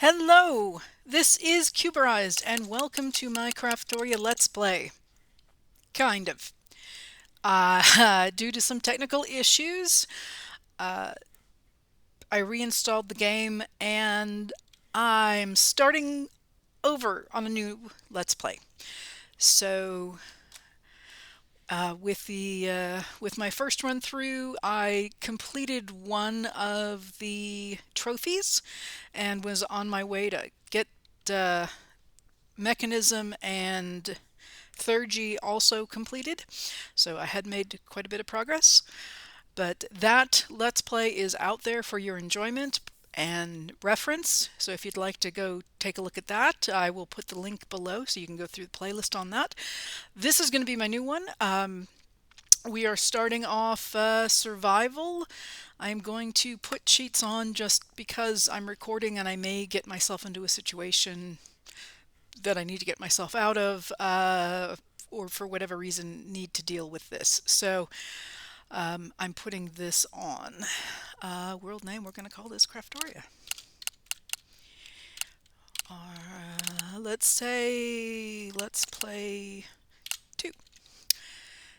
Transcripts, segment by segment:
Hello, this is Cuberized and welcome to my Craftoria Let's Play. Kind of. Due to some technical issues, I reinstalled the game and I'm starting over on a new Let's Play. So, with my first run through, I completed one of the trophies and was on my way to get uh, mechanism and Third also completed, so I had made quite a bit of progress. But that Let's Play is out there for your enjoyment and reference. So if you'd like to go take a look at that, I will put the link below so you can go through the playlist on that. This is going to be my new one. We are starting off survival. I'm going to put cheats on just because I'm recording and I may get myself into a situation that I need to get myself out of, or for whatever reason need to deal with this. So I'm putting this on. World name, we're going to call this Craftoria. Let's say, let's play 2,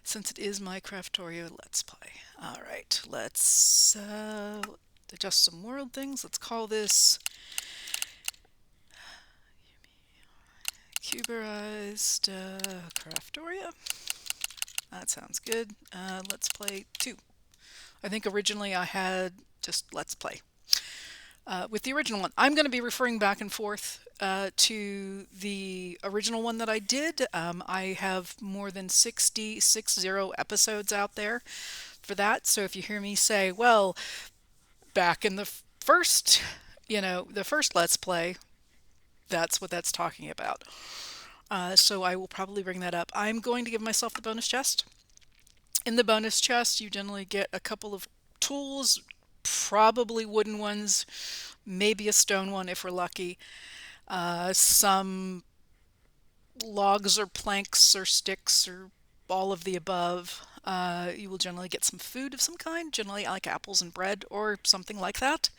since it is my Craftoria Let's Play. Alright, let's adjust some world things. Let's call this Cuberized Craftoria. That sounds good. Let's play 2. I think originally I had just Let's Play. With the original one, I'm going to be referring back and forth to the original one that I did. I have more than 60 episodes out there for that. So if you hear me say, well, back in the first, the first Let's Play, that's what that's talking about. So I will probably bring that up. I'm going to give myself the bonus chest. In the bonus chest, you generally get a couple of tools, probably wooden ones, maybe a stone one if we're lucky, some logs or planks or sticks or all of the above. You will generally get some food of some kind, generally like apples and bread or something like that.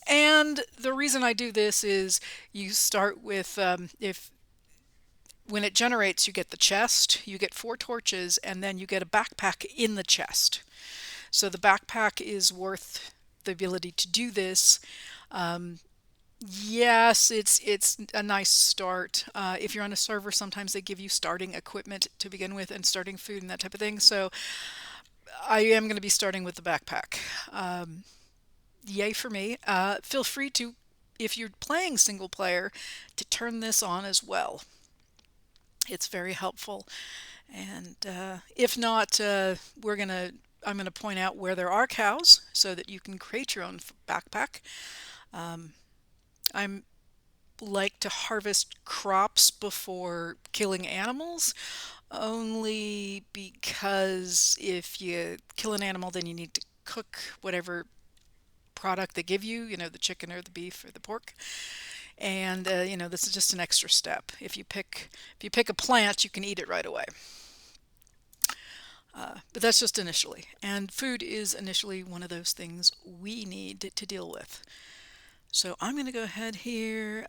And the reason I do this is you start with, if when it generates, you get the chest, you get 4 torches, and then you get a backpack in the chest. So the backpack is worth the ability to do this. Yes, it's a nice start. If you're on a server, sometimes they give you starting equipment to begin with and starting food and that type of thing. So I am going to be starting with the backpack. Yay for me. Feel free to, if you're playing single player, to turn this on as well. It's very helpful. And if not, I'm gonna point out where there are cows so that you can create your own backpack. I'm like to harvest crops before killing animals, only because if you kill an animal, then you need to cook whatever product they give you, the chicken or the beef or the pork. And this is just an extra step. If you pick a plant, you can eat it right away. But that's just initially. And food is initially one of those things we need to deal with. So I'm going to go ahead here.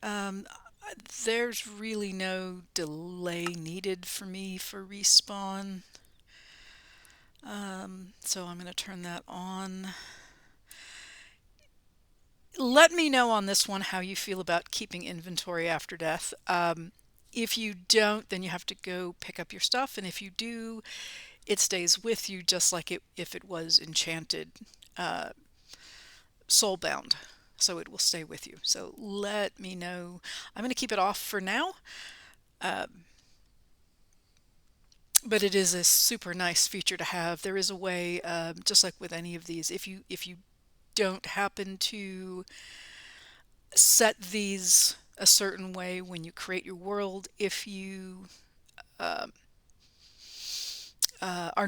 There's really no delay needed for me for respawn. So I'm going to turn that on. Let me know on this one how you feel about keeping inventory after death. If you don't, then you have to go pick up your stuff. And if you do, it stays with you just like if it was enchanted, soulbound. So it will stay with you. So let me know. I'm going to keep it off for now. But it is a super nice feature to have. There is a way, just like with any of these, if you don't happen to set these a certain way when you create your world, if you are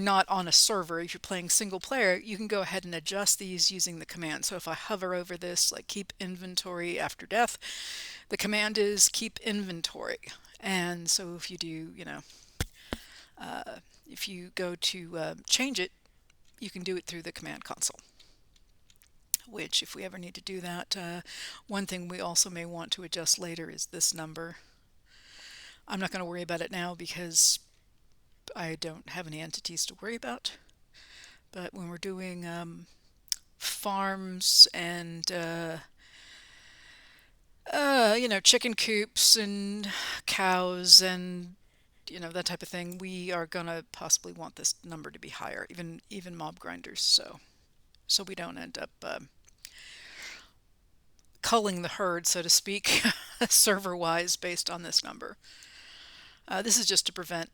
not on a server, if you're playing single player, you can go ahead and adjust these using the command. So if I hover over this, like keep inventory after death, the command is keep inventory. And so if you do, if you go to change it, you can do it through the command console. which if we ever need to do that, one thing we also may want to adjust later is this number. I'm not going to worry about it now because I don't have any entities to worry about. But when we're doing farms and chicken coops and cows and that type of thing, we are gonna possibly want this number to be higher, even mob grinders. So we don't end up culling the herd, so to speak, server-wise based on this number. This is just to prevent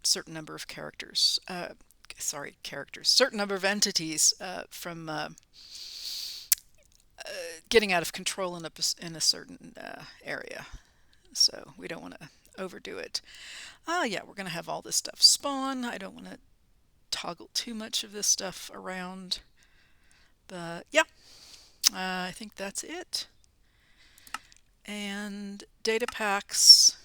certain number of characters, certain number of entities from getting out of control in a certain area. So we don't want to overdo it. Yeah, we're going to have all this stuff spawn. I don't want to toggle too much of this stuff around. But yeah, I think that's it. And data packs.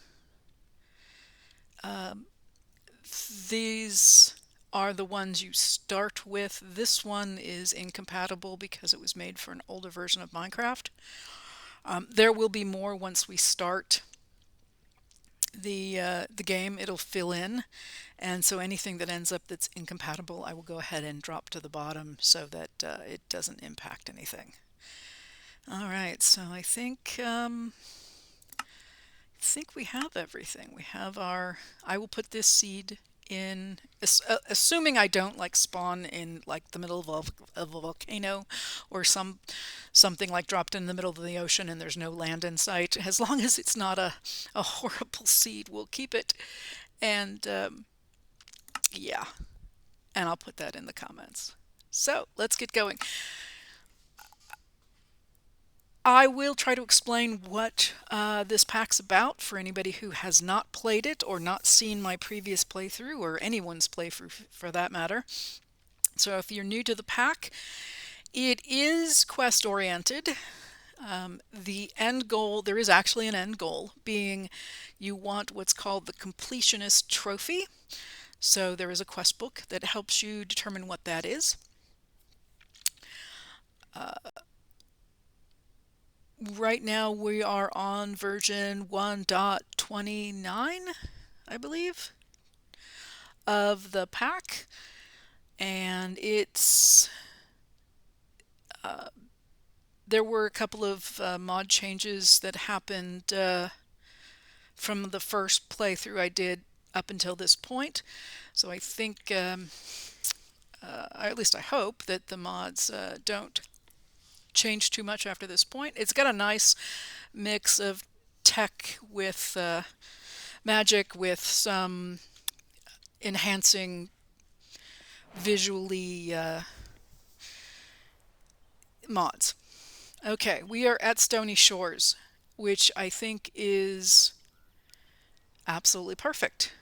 These are the ones you start with. This one is incompatible because it was made for an older version of Minecraft. There will be more once we start the game. It'll fill in, and so anything that ends up that's incompatible, I will go ahead and drop to the bottom so that it doesn't impact anything. All right, so I think we have everything. We have our. I will put this seed in, assuming I don't like spawn in like the middle of a volcano or something like dropped in the middle of the ocean and there's no land in sight. As long as it's not a horrible seed, we'll keep it. And yeah, and I'll put that in the comments. So let's get going. I will try to explain what this pack's about for anybody who has not played it or not seen my previous playthrough, or anyone's playthrough for that matter. So if you're new to the pack, it is quest oriented. The end goal, there is actually an end goal, being you want what's called the completionist trophy. So there is a quest book that helps you determine what that is. Right now we are on version 1.29, I believe, of the pack, and it's there were a couple of mod changes that happened from the first playthrough I did up until this point. So I think, at least I hope, that the mods don't change too much after this point. It's got a nice mix of tech with magic, with some enhancing visually mods. Okay, we are at Stony Shores, which I think is absolutely perfect.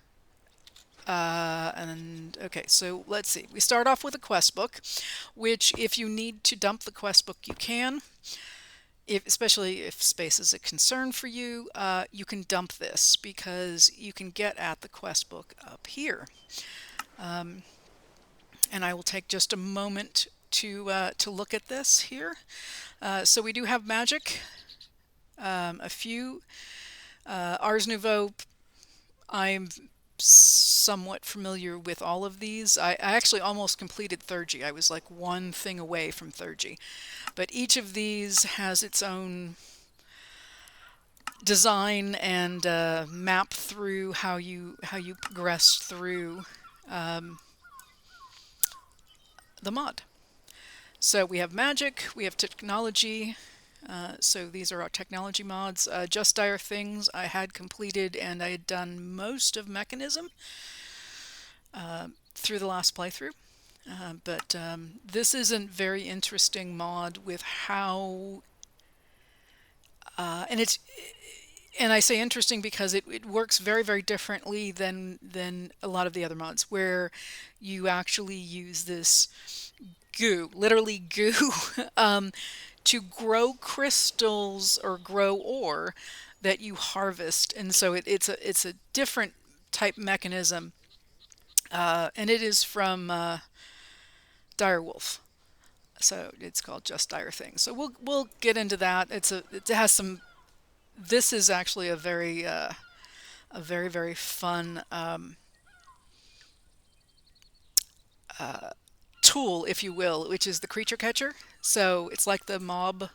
And okay, so let's see. We start off with a quest book, which if you need to dump the quest book, you can. Especially if space is a concern for you, you can dump this because you can get at the quest book up here. And I will take just a moment to look at this here. So we do have magic, a few. Ars Nouveau, I'm somewhat familiar with all of these. I actually almost completed Thurgy. I was like one thing away from Thurgy. But each of these has its own design and map through how you progress through the mod. So we have magic, we have technology. So these are our technology mods. Just Dire Things I had completed, and I had done most of Mechanism through the last playthrough. But this is a very interesting mod with how, and I say interesting because it works very, very differently than a lot of the other mods, where you actually use this goo, literally goo, to grow crystals or grow ore that you harvest. And so it's a different type mechanism, and it is from Direwolf. So it's called Just Dire Things. So we'll get into that. It has some. This is actually a very very fun tool, if you will, which is the creature catcher. So it's like the mob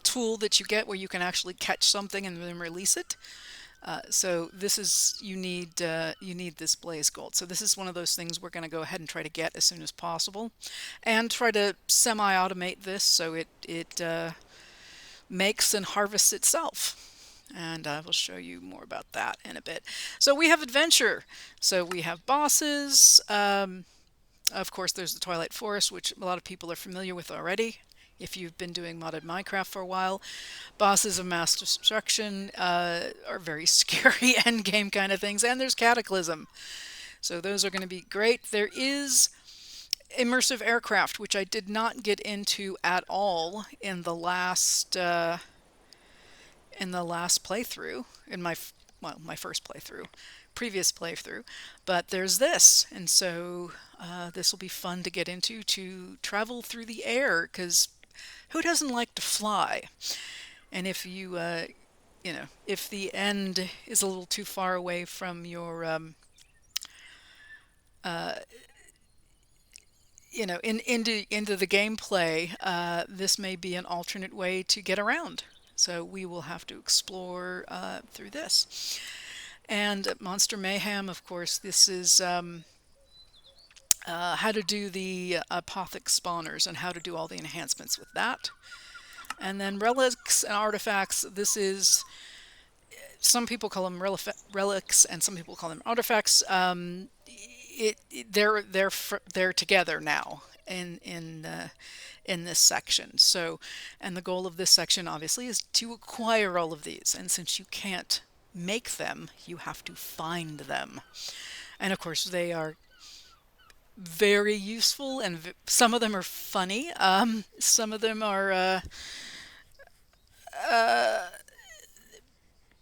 tool that you get where you can actually catch something and then release it. So this is you need this blaze gold. So this is one of those things we're going to go ahead and try to get as soon as possible, and try to semi-automate this so it makes and harvests itself. And I will show you more about that in a bit. So we have adventure. So we have bosses. Of course, there's the Twilight Forest, which a lot of people are familiar with already if you've been doing modded Minecraft for a while. Bosses of mass destruction are very scary end game kind of things, and there's Cataclysm. So those are going to be great. There is immersive aircraft, which I did not get into at all in the last playthrough, in my first playthrough, previous playthrough, but there's this, and so this will be fun to get into, to travel through the air, because who doesn't like to fly? And if if the end is a little too far away from your into the gameplay, this may be an alternate way to get around. So we will have to explore through this. And Monster Mayhem, of course, this is how to do the apothic spawners and how to do all the enhancements with that. And then relics and artifacts. This is, some people call them relics and some people call them artifacts. They're together now in this section. So, and the goal of this section obviously is to acquire all of these. And since you can't make them, you have to find them. And of course, they are very useful, and some of them are funny. Some of them are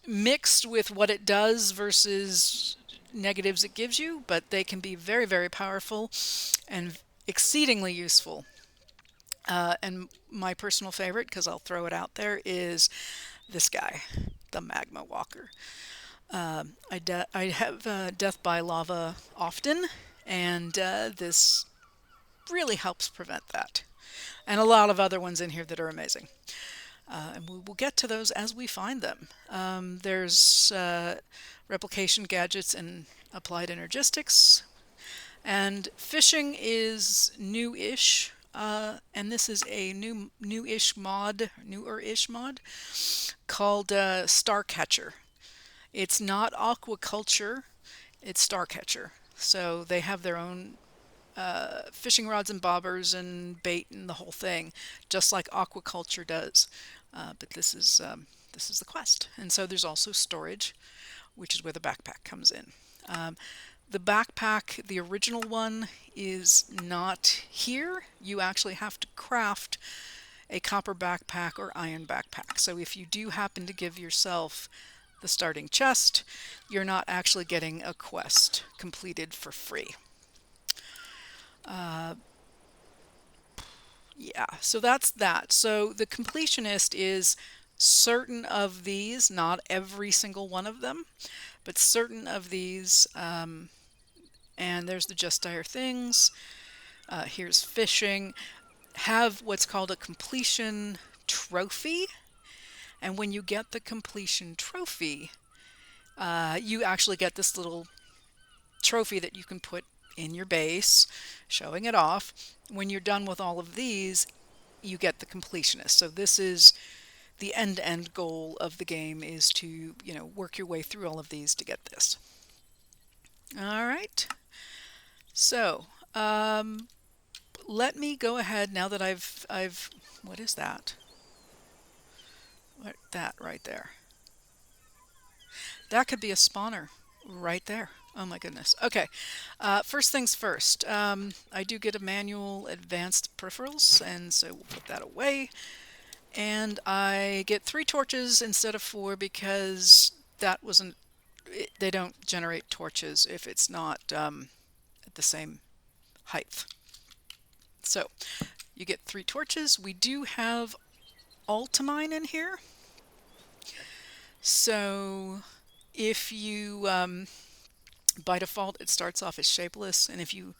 mixed with what it does versus negatives it gives you, but they can be very, very powerful and exceedingly useful. And my personal favorite, because I'll throw it out there, is this guy, the Magma Walker. I have death by lava often, and this really helps prevent that. And a lot of other ones in here that are amazing. And we will get to those as we find them. There's replication gadgets and applied energistics. And fishing is new-ish. And this is a newer-ish mod called Starcatcher. It's not aquaculture, it's Starcatcher. So they have their own fishing rods and bobbers and bait and the whole thing, just like aquaculture does. But this is the quest. And so there's also storage, which is where the backpack comes in. The backpack, the original one, is not here. You actually have to craft a copper backpack or iron backpack. So if you do happen to give yourself the starting chest, you're not actually getting a quest completed for free. Yeah, so that's that. So the completionist is certain of these, not every single one of them, but certain of these. And there's the Just Dire Things. Here's fishing. Have what's called a completion trophy. And when you get the completion trophy, you actually get this little trophy that you can put in your base, showing it off. When you're done with all of these, you get the completionist. So this is the end-to-end goal of the game, is to, work your way through all of these to get this. All right. So, let me go ahead now that I've what is that? What, that right there. That could be a spawner right there. Oh my goodness. Okay. First things first. I do get a manual advanced peripherals, and so we'll put that away. And I get 3 torches instead of 4 because that wasn't. They don't generate torches if it's not at the same height. So you get 3 torches. We do have ultimine in here. So if you, by default, it starts off as shapeless, and if you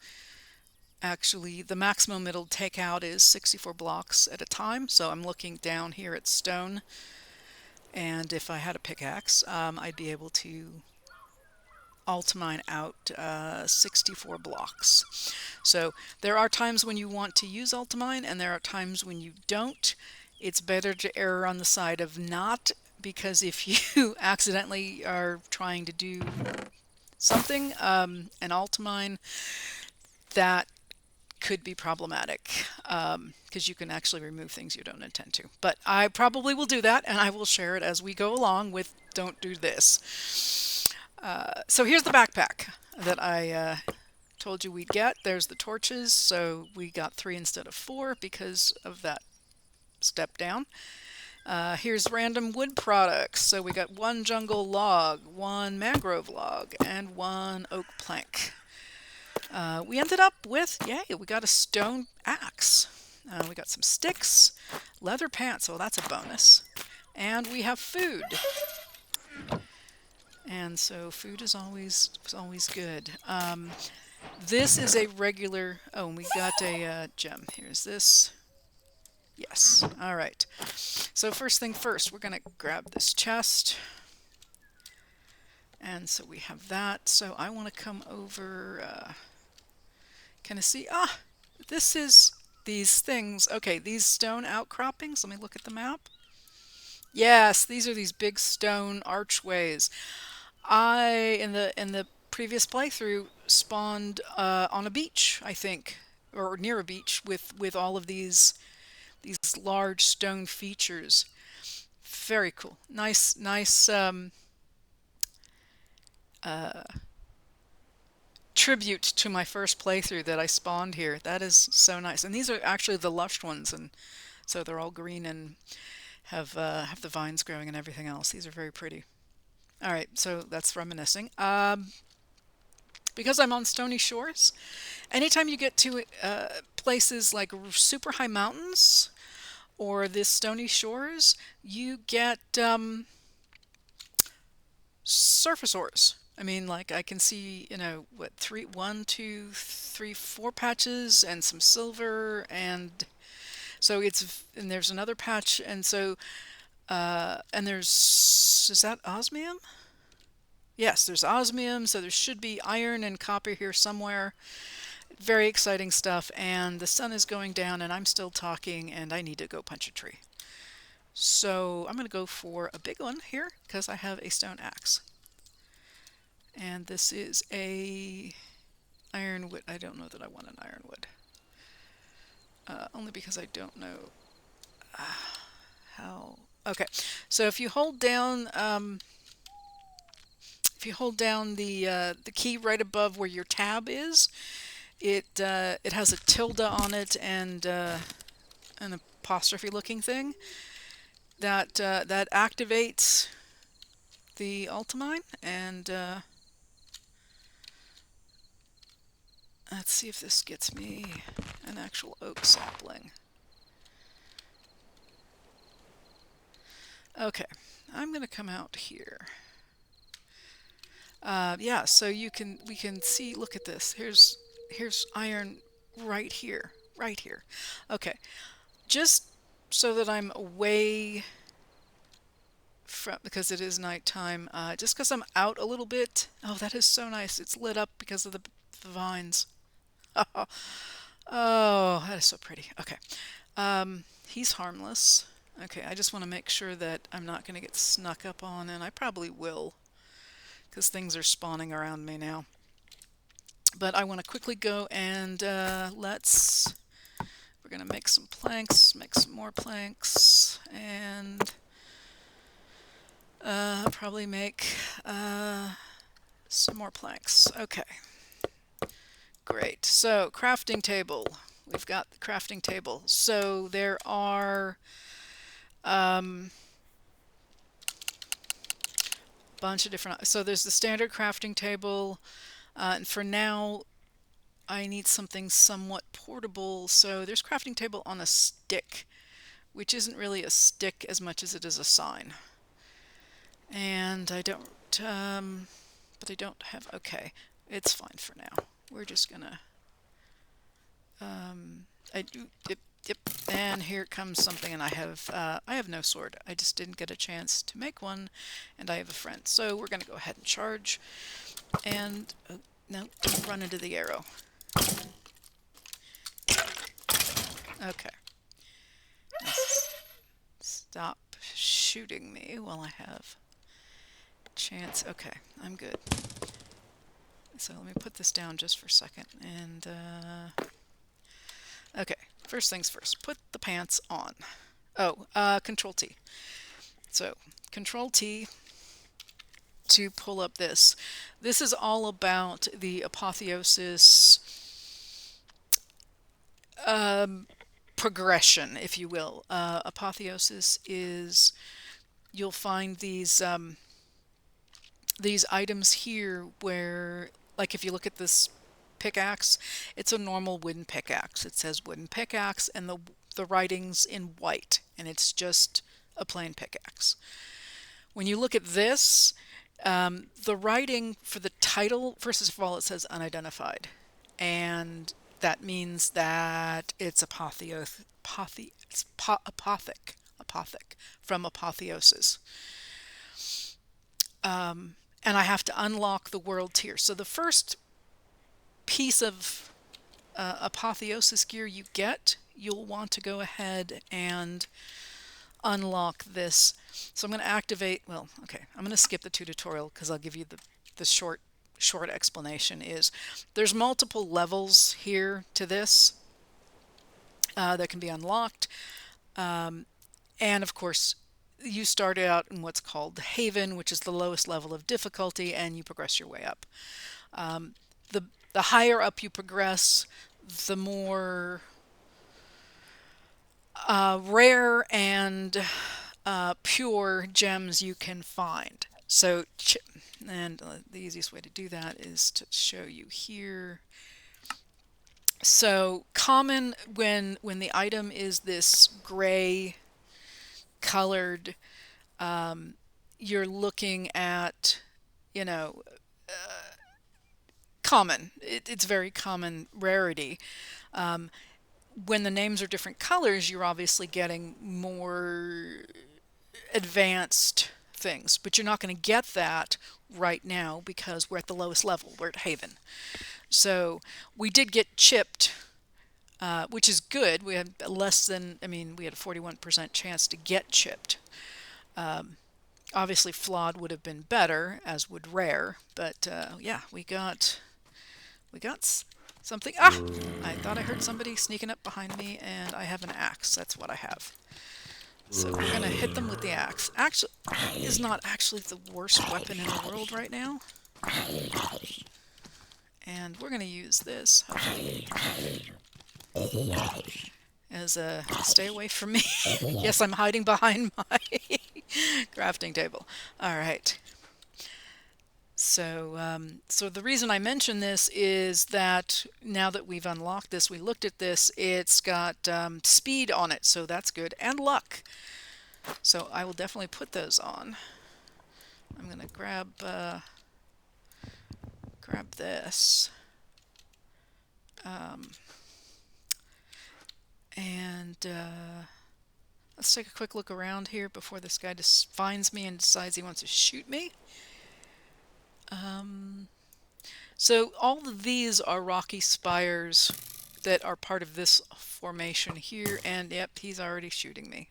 actually, the maximum it'll take out is 64 blocks at a time. So I'm looking down here at stone, and if I had a pickaxe, I'd be able to ultimine out 64 blocks. So there are times when you want to use ultimine, and there are times when you don't. It's better to err on the side of not, because if you accidentally are trying to do something, an ultimine, that could be problematic, because you can actually remove things you don't intend to. But I probably will do that, and I will share it as we go along with don't do this. So here's the backpack that I told you we'd get. There's the torches, so we got 3 instead of 4 because of that step down. Here's random wood products. So we got 1 jungle log, 1 mangrove log, and 1 oak plank. We ended up with, yay, we got a stone axe. We got some sticks, leather pants, well that's a bonus. And we have food. And so food is always good. This is a regular, oh, and we got a gem. Here's this. Yes, all right. So first thing first, we're gonna grab this chest. And so we have that. So I want to come over, can I see? Ah, this is these things. Okay, these stone outcroppings. Let me look at the map. Yes, these are these big stone archways. In the previous playthrough, spawned on a beach, I think, or near a beach, with all of these large stone features. Very cool. Nice tribute to my first playthrough that I spawned here. That is so nice. And these are actually the lush ones, and so they're all green and have the vines growing and everything else. These are very pretty. All right, so that's reminiscing. Because I'm on stony shores, anytime you get to places like super high mountains or this stony shores, you get surface ores. I mean, like I can see, what, 4 patches and some silver, and so and there's another patch, and so and is that osmium? Yes, there's osmium, so there should be iron and copper here somewhere. Very exciting stuff, and the sun is going down, and I'm still talking, and I need to go punch a tree. So I'm going to go for a big one here, because I have a stone axe. And this is a ironwood. I don't know that I want an ironwood. Only because I don't know how... Okay, so if you hold down... if you hold down the key right above where your tab is, it has a tilde on it and an apostrophe looking thing that that activates the ultimine. And let's see if this gets me an actual oak sapling. Okay, I'm gonna come out here. Yeah, so we can see, look at this. Here's iron right here, right here. Okay, just so that I'm away from, because it is nighttime, just because I'm out a little bit. Oh, that is so nice. It's lit up because of the vines. Oh, that is so pretty. Okay, he's harmless. Okay, I just want to make sure that I'm not going to get snuck up on, and I probably will, because things are spawning around me now. But I want to quickly go and we're going to make some planks, make some more planks, and probably make some more planks. Okay, great. So crafting table. We've got the crafting table. So there are bunch of different, so there's the standard crafting table, and for now I need something somewhat portable, so there's crafting table on a stick, which isn't really a stick as much as it is a sign. And I don't, but I don't have, okay, it's fine for now. We're just gonna, I do, yep, yep, and here comes something, and I have no sword. I just didn't get a chance to make one, and I have a friend. So we're gonna go ahead and charge, and, oh, no, don't run into the arrow. Okay. Stop shooting me while I have chance. Okay, I'm good. So let me put this down just for a second. And, okay, first things first, put the pants on. Oh, Control T. So, Control T to pull up this. This is all about the apotheosis progression, if you will. Apotheosis is, you'll find these items here where, like if you look at this pickaxe, it's a normal wooden pickaxe. It says wooden pickaxe and the writing's in white, and it's just a plain pickaxe. When you look at this, the writing for the title, first of all, it says unidentified, and that means that it's apothic from apotheosis. And I have to unlock the world tier. So the first piece of apotheosis gear you get, you'll want to go ahead and unlock this. So I'm going to activate, well, okay, I'm going to skip the tutorial because I'll give you the short explanation. Is there's multiple levels here to this that can be unlocked. And of course, you start out in what's called Haven, which is the lowest level of difficulty, and you progress your way up. The higher up you progress, the more rare and pure gems you can find. So, and the easiest way to do that is to show you here. So common when the item is this gray colored, you're looking at, you know, common. It's very common rarity. When the names are different colors, you're obviously getting more advanced things, but you're not going to get that right now because we're at the lowest level. We're at Haven. So we did get chipped, which is good. We had less than, I mean, we had a 41% chance to get chipped. Obviously flawed would have been better, as would rare, but yeah, we got something. Ah! I thought I heard somebody sneaking up behind me, and I have an axe. That's what I have. So we're going to hit them with the axe. Actually, is not actually the worst weapon in the world right now. And we're going to use this, hopefully, as a stay away from me. Yes, I'm hiding behind my crafting table. All right. So, so the reason I mention this is that now that we've unlocked this, we looked at this, it's got speed on it, so that's good, and luck. So I will definitely put those on. I'm going to grab this. And let's take a quick look around here before this guy just finds me and decides he wants to shoot me. So all of these are rocky spires that are part of this formation here, and yep, he's already shooting me.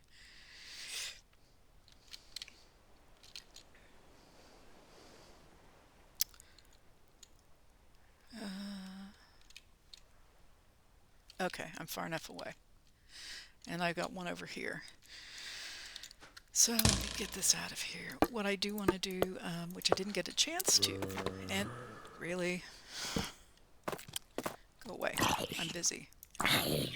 Okay, I'm far enough away. And I've got one over here. So let me get this out of here. What I do want to do, which I didn't get a chance to, and really, go away, I'm busy. I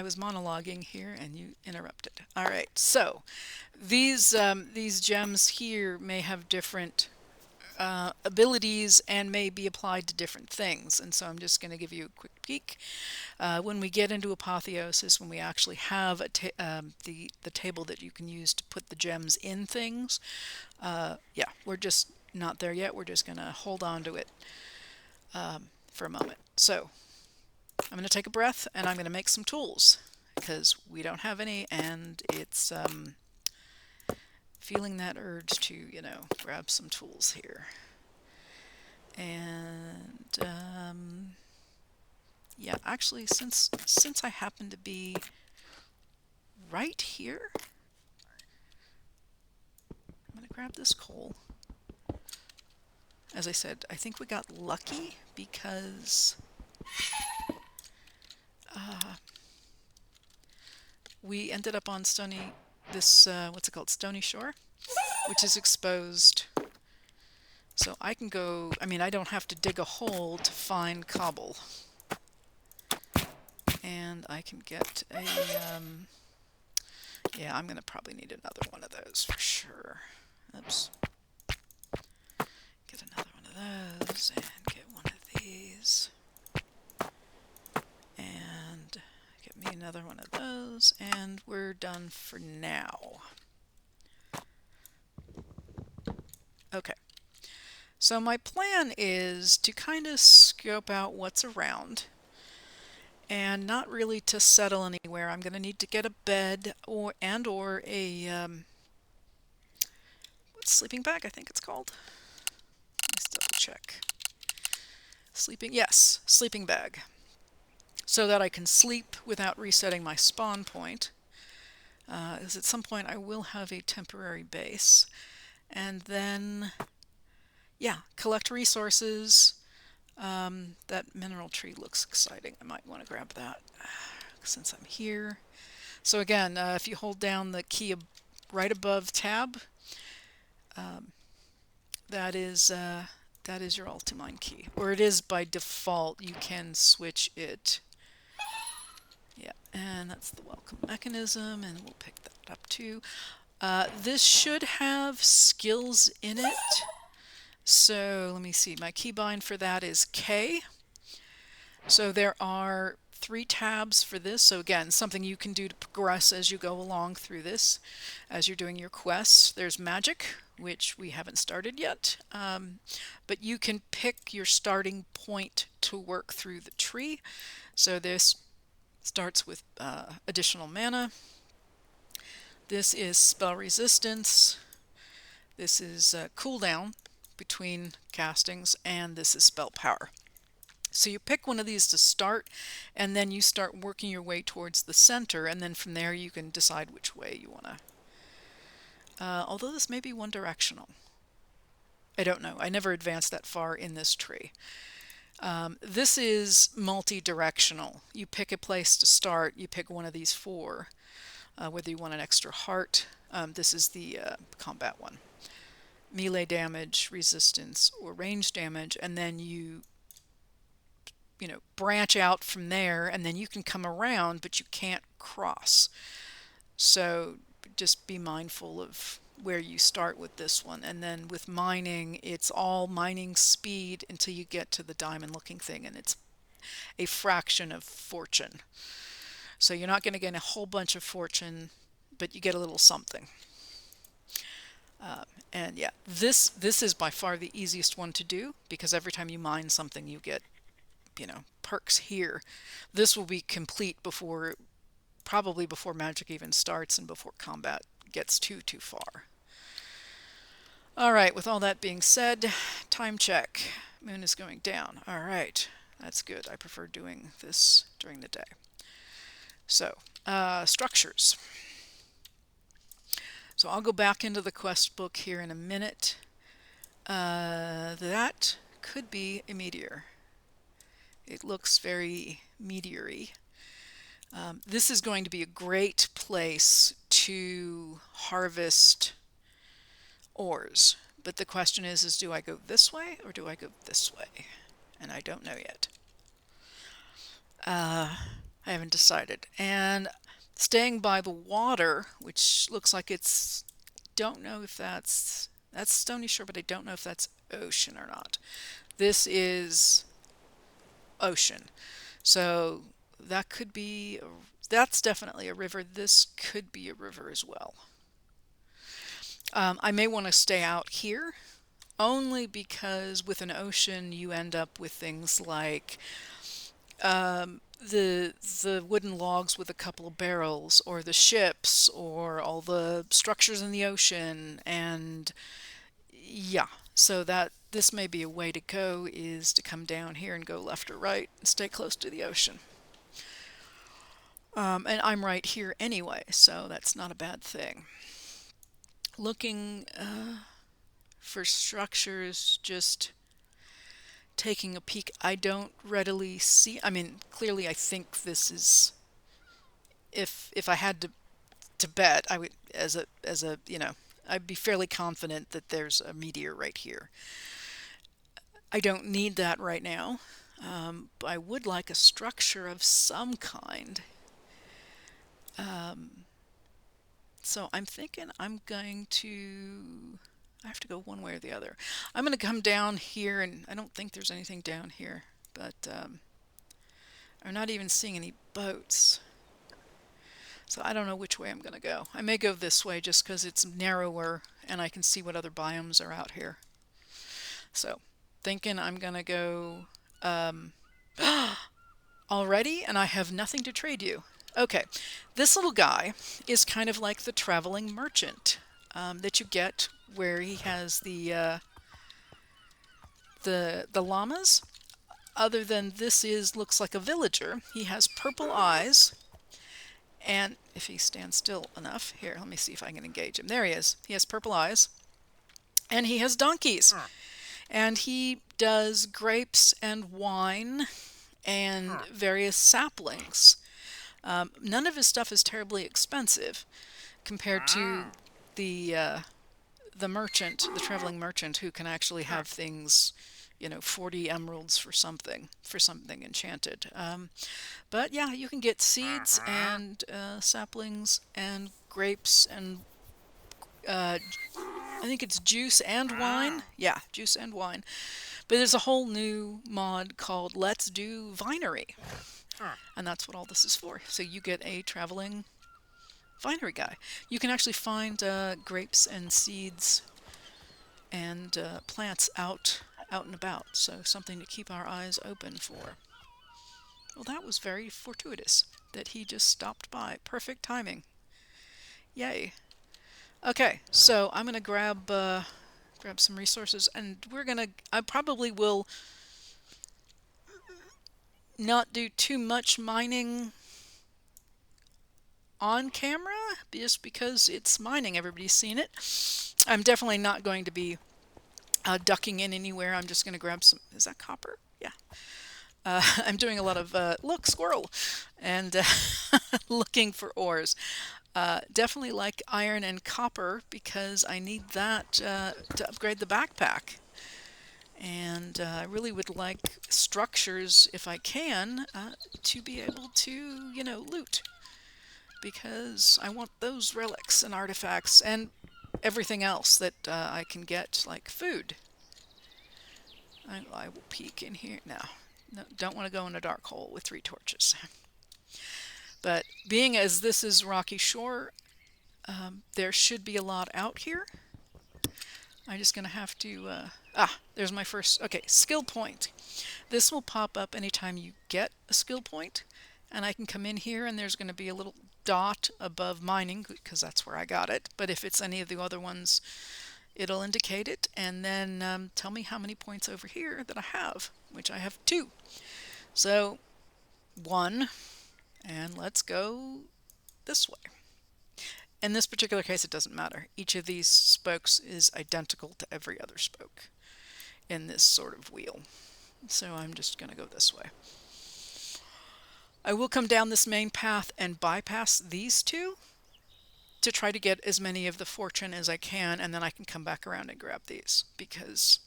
was monologuing here and you interrupted. All right, so these gems here may have different abilities and may be applied to different things. And so I'm just going to give you a quick peek. When we get into apotheosis, when we actually have the table that you can use to put the gems in things, yeah, we're just not there yet. We're just going to hold on to it for a moment. So I'm going to take a breath and I'm going to make some tools because we don't have any, and it's feeling that urge to, grab some tools here. And yeah, actually, since I happen to be right here, I'm going to grab this coal. As I said, I think we got lucky because we ended up on this what's it called, Stony Shore, which is exposed. So I can go, I don't have to dig a hole to find cobble. And I can get a, yeah, I'm going to probably need another one of those for sure. Oops. Get another one of those and get one of these. And get me another one of those, and we're done for now. Okay. So my plan is to kind of scope out what's around and not really to settle anywhere. I'm going to need to get a bed or a sleeping bag, I think it's called. Let's double check. Yes, sleeping bag. So that I can sleep without resetting my spawn point. Because at some point I will have a temporary base. And then, yeah, collect resources. That mineral tree looks exciting. I might want to grab that since I'm here. So again, if you hold down the key right above tab, that is your Ultimine key, or it is by default. You can switch it. Yeah, and that's the welcome mechanism, and we'll pick that up too. This should have skills in it. So let me see, my keybind for that is K. So there are 3 tabs for this. So again, something you can do to progress as you go along through this, as you're doing your quests. There's magic, which we haven't started yet, but you can pick your starting point to work through the tree. So this starts with additional mana. This is spell resistance. This is cooldown between castings, and this is spell power. So you pick one of these to start, and then you start working your way towards the center, and then from there you can decide which way you want to. Although this may be one directional. I don't know. I never advanced that far in this tree. This is multi-directional. You pick a place to start, you pick one of these 4, whether you want an extra heart. This is the combat one. Melee damage, resistance, or range damage, and then you branch out from there, and then you can come around, but you can't cross. So just be mindful of where you start with this one. And then with mining, it's all mining speed until you get to the diamond looking thing, and it's a fraction of fortune. So you're not going to get a whole bunch of fortune, but you get a little something. And yeah, this is by far the easiest one to do, because every time you mine something you get perks here. This will be complete probably before magic even starts and before combat gets too far. All right, with all that being said, time check. Moon is going down. All right, that's good. I prefer doing this during the day. So, structures. So I'll go back into the quest book here in a minute. That could be a meteor. It looks very meteor-y. This is going to be a great place to harvest ores. But the question is do I go this way or do I go this way? And I don't know yet. I haven't decided. And staying by the water, which looks like don't know if that's Stony Shore, but I don't know if that's ocean or not. This is ocean. So that could be, that's definitely a river. This could be a river as well. I may want to stay out here only because with an ocean you end up with things like the wooden logs with a couple of barrels, or the ships, or all the structures in the ocean, and yeah. So that this may be a way to go is to come down here and go left or right and stay close to the ocean. And I'm right here anyway, so that's not a bad thing. Looking for structures, just taking a peek. I don't readily see. I mean, clearly, I think this is. If I had to bet, I would as a I'd be fairly confident that there's a meteor right here. I don't need that right now. But I would like a structure of some kind. So I'm thinking I'm going to. I have to go one way or the other. I'm going to come down here, and I don't think there's anything down here, but I'm not even seeing any boats. So I don't know which way I'm going to go. I may go this way just because it's narrower and I can see what other biomes are out here. So thinking I'm going to go already, and I have nothing to trade you. Okay, this little guy is kind of like the traveling merchant that you get, where he has the llamas. Other than this is looks like a villager. He has purple eyes, and if he stands still enough, here, let me see if I can engage him. There he is. He has purple eyes, and he has donkeys, and he does grapes and wine and various saplings. None of his stuff is terribly expensive compared to the merchant, the traveling merchant, who can actually have things, 40 emeralds for something enchanted. But yeah, you can get seeds and saplings and grapes and I think it's juice and wine. Yeah, juice and wine. But there's a whole new mod called Let's Do Vinery. And that's what all this is for. So you get a traveling vinery guy. You can actually find grapes and seeds and plants out and about. So something to keep our eyes open for. Well, that was very fortuitous that he just stopped by. Perfect timing. Yay. Okay, so I'm gonna grab some resources, and I probably will not do too much mining on camera just because it's mining. Everybody's seen it. I'm definitely not going to be ducking in anywhere. I'm just going to grab some. Is that copper? Yeah. I'm doing a lot of look, squirrel, and looking for ores. Definitely like iron and copper because I need that to upgrade the backpack. And I really would like structures, if I can, to be able to, loot. Because I want those relics and artifacts and everything else that I can get, like food. I will peek in here. No, don't want to go in a dark hole with 3 torches. But being as this is rocky shore, there should be a lot out here. I'm just going to have to... there's my first... Okay, skill point. This will pop up anytime you get a skill point. And I can come in here and there's going to be a little dot above mining because that's where I got it. But if it's any of the other ones, it'll indicate it. And then tell me how many points over here that I have, which I have 2. So 1, and let's go this way. In this particular case, it doesn't matter. Each of these spokes is identical to every other spoke in this sort of wheel. So I'm just going to go this way. I will come down this main path and bypass these 2 to try to get as many of the fortune as I can, and then I can come back around and grab these because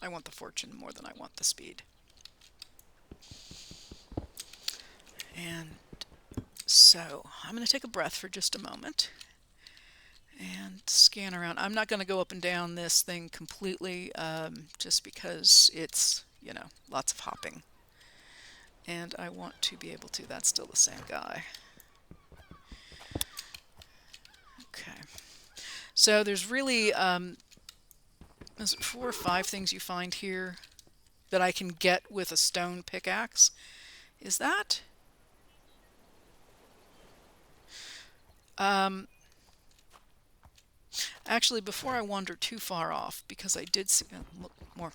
I want the fortune more than I want the speed. And so I'm going to take a breath for just a moment. and scan around. I'm not going to go up and down this thing completely, just because it's, you know, lots of hopping. And I want to be able to. That's still the same guy. Okay. So there's really, is it 4 or 5 things you find here that I can get with a stone pickaxe? Is that? Actually, before I wander too far off, because I did see, look more,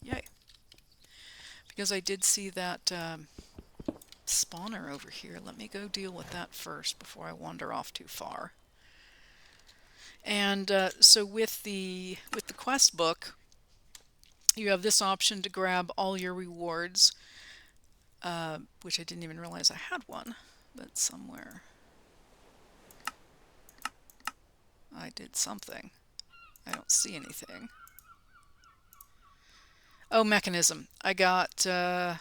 yay, because I did see that spawner over here. Let me go deal with that first before I wander off too far. And so with the quest book, you have this option to grab all your rewards, which I didn't even realize I had one, but somewhere I did something. I don't see anything. Oh, mechanism. I got, and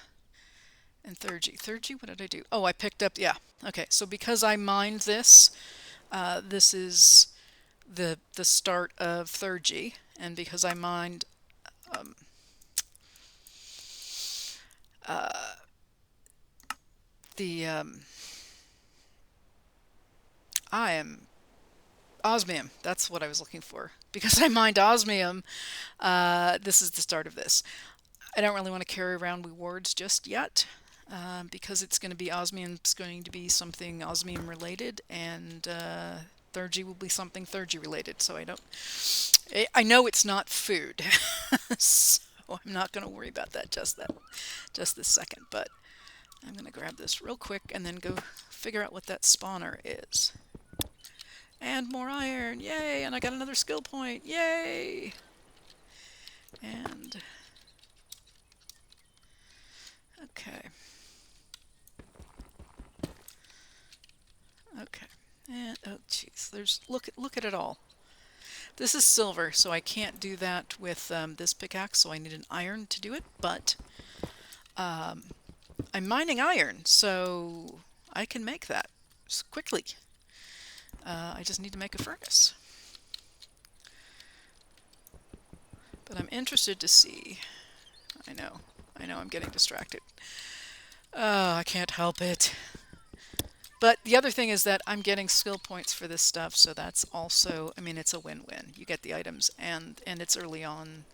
third G. Third G, what did I do? Oh, I picked up, yeah. Okay, so because I mined this, this is the start of third G, and because I mined the I am osmium. That's what I was looking for. Because I mined osmium, this is the start of this. I don't really want to carry around rewards just yet, because it's going to be osmium. It's going to be something osmium related, and third G will be something third G related. So I know it's not food, so I'm not going to worry about that just this second. But I'm going to grab this real quick and then go figure out what that spawner is. And more iron, yay! And I got another skill point, yay! And okay, okay, and oh jeez, look at it all. This is silver, so I can't do that with this pickaxe, so I need an iron to do it. But I'm mining iron, so I can make that quickly. I just need to make a furnace. But I'm interested to see. I know I'm getting distracted. Oh, I can't help it. But the other thing is that I'm getting skill points for this stuff, so that's also, I mean, it's a win-win. You get the items, and it's early on,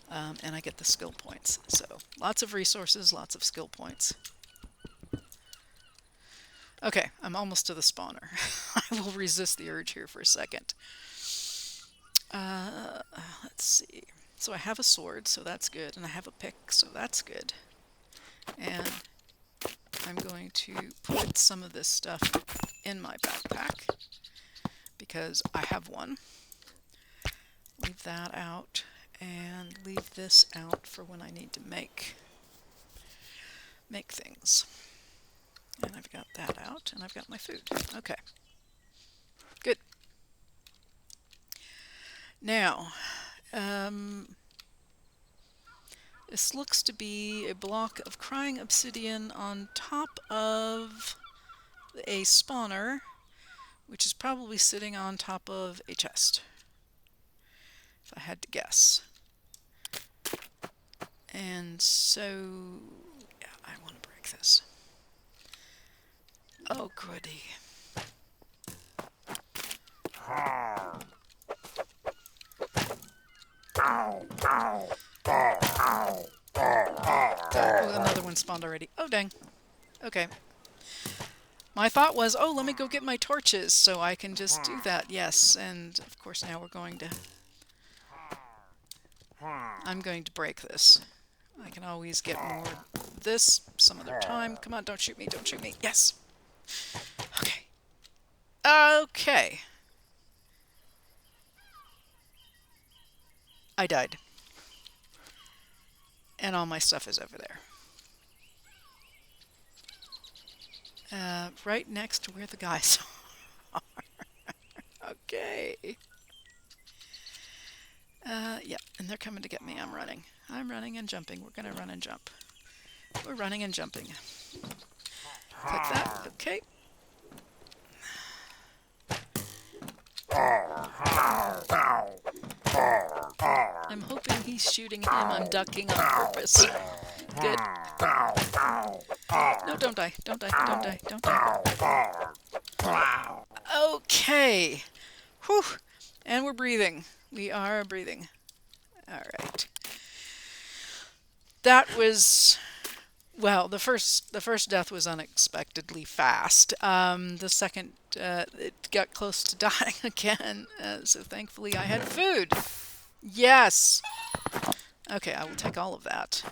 and I get the skill points. So lots of resources, lots of skill points. Okay, I'm almost to the spawner. I will resist the urge here for a second. Let's see. So I have a sword, so that's good, and I have a pick, so that's good. And I'm going to put some of this stuff in my backpack because I have one. Leave that out and leave this out for when I need to make things. And I've got that out, and I've got my food. Okay. Good. Now, this looks to be a block of crying obsidian on top of a spawner, which is probably sitting on top of a chest, if I had to guess. And so, yeah, I want to break this. Oh, goody. Oh, another one spawned already. Oh, dang. Okay. My thought was, oh, let me go get my torches so I can just do that. Yes, and of course now we're going to... I'm going to break this. I can always get more of this some other time. Come on, don't shoot me, don't shoot me. Yes! Okay. Okay. I died. And all my stuff is over there. Right next to where the guys are. Okay. Yeah, and they're coming to get me. I'm running. I'm running and jumping. We're gonna run and jump. We're running and jumping. Click that. Okay. I'm hoping he's shooting him. I'm ducking on purpose. Good. No, don't die. Don't die. Don't die. Don't die. Okay. Whew. And we're breathing. We are breathing. All right. That was, well, the first death was unexpectedly fast. The second, it got close to dying again. So thankfully I had food. Yes. Okay, I will take all of that.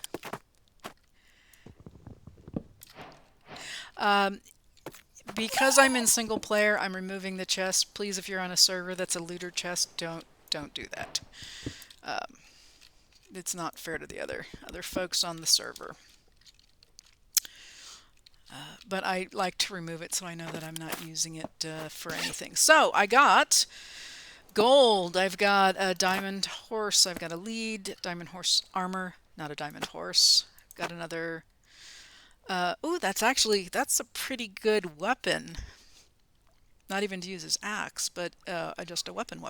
Because I'm in single player, I'm removing the chest. Please, if you're on a server that's a looter chest, don't do that. It's not fair to the other folks on the server. But I like to remove it so I know that I'm not using it for anything. So I got gold. I've got a diamond horse. I've got a lead diamond horse armor, not a diamond horse. I've got another. Ooh, that's a pretty good weapon. Not even to use as axe, but just a weapon.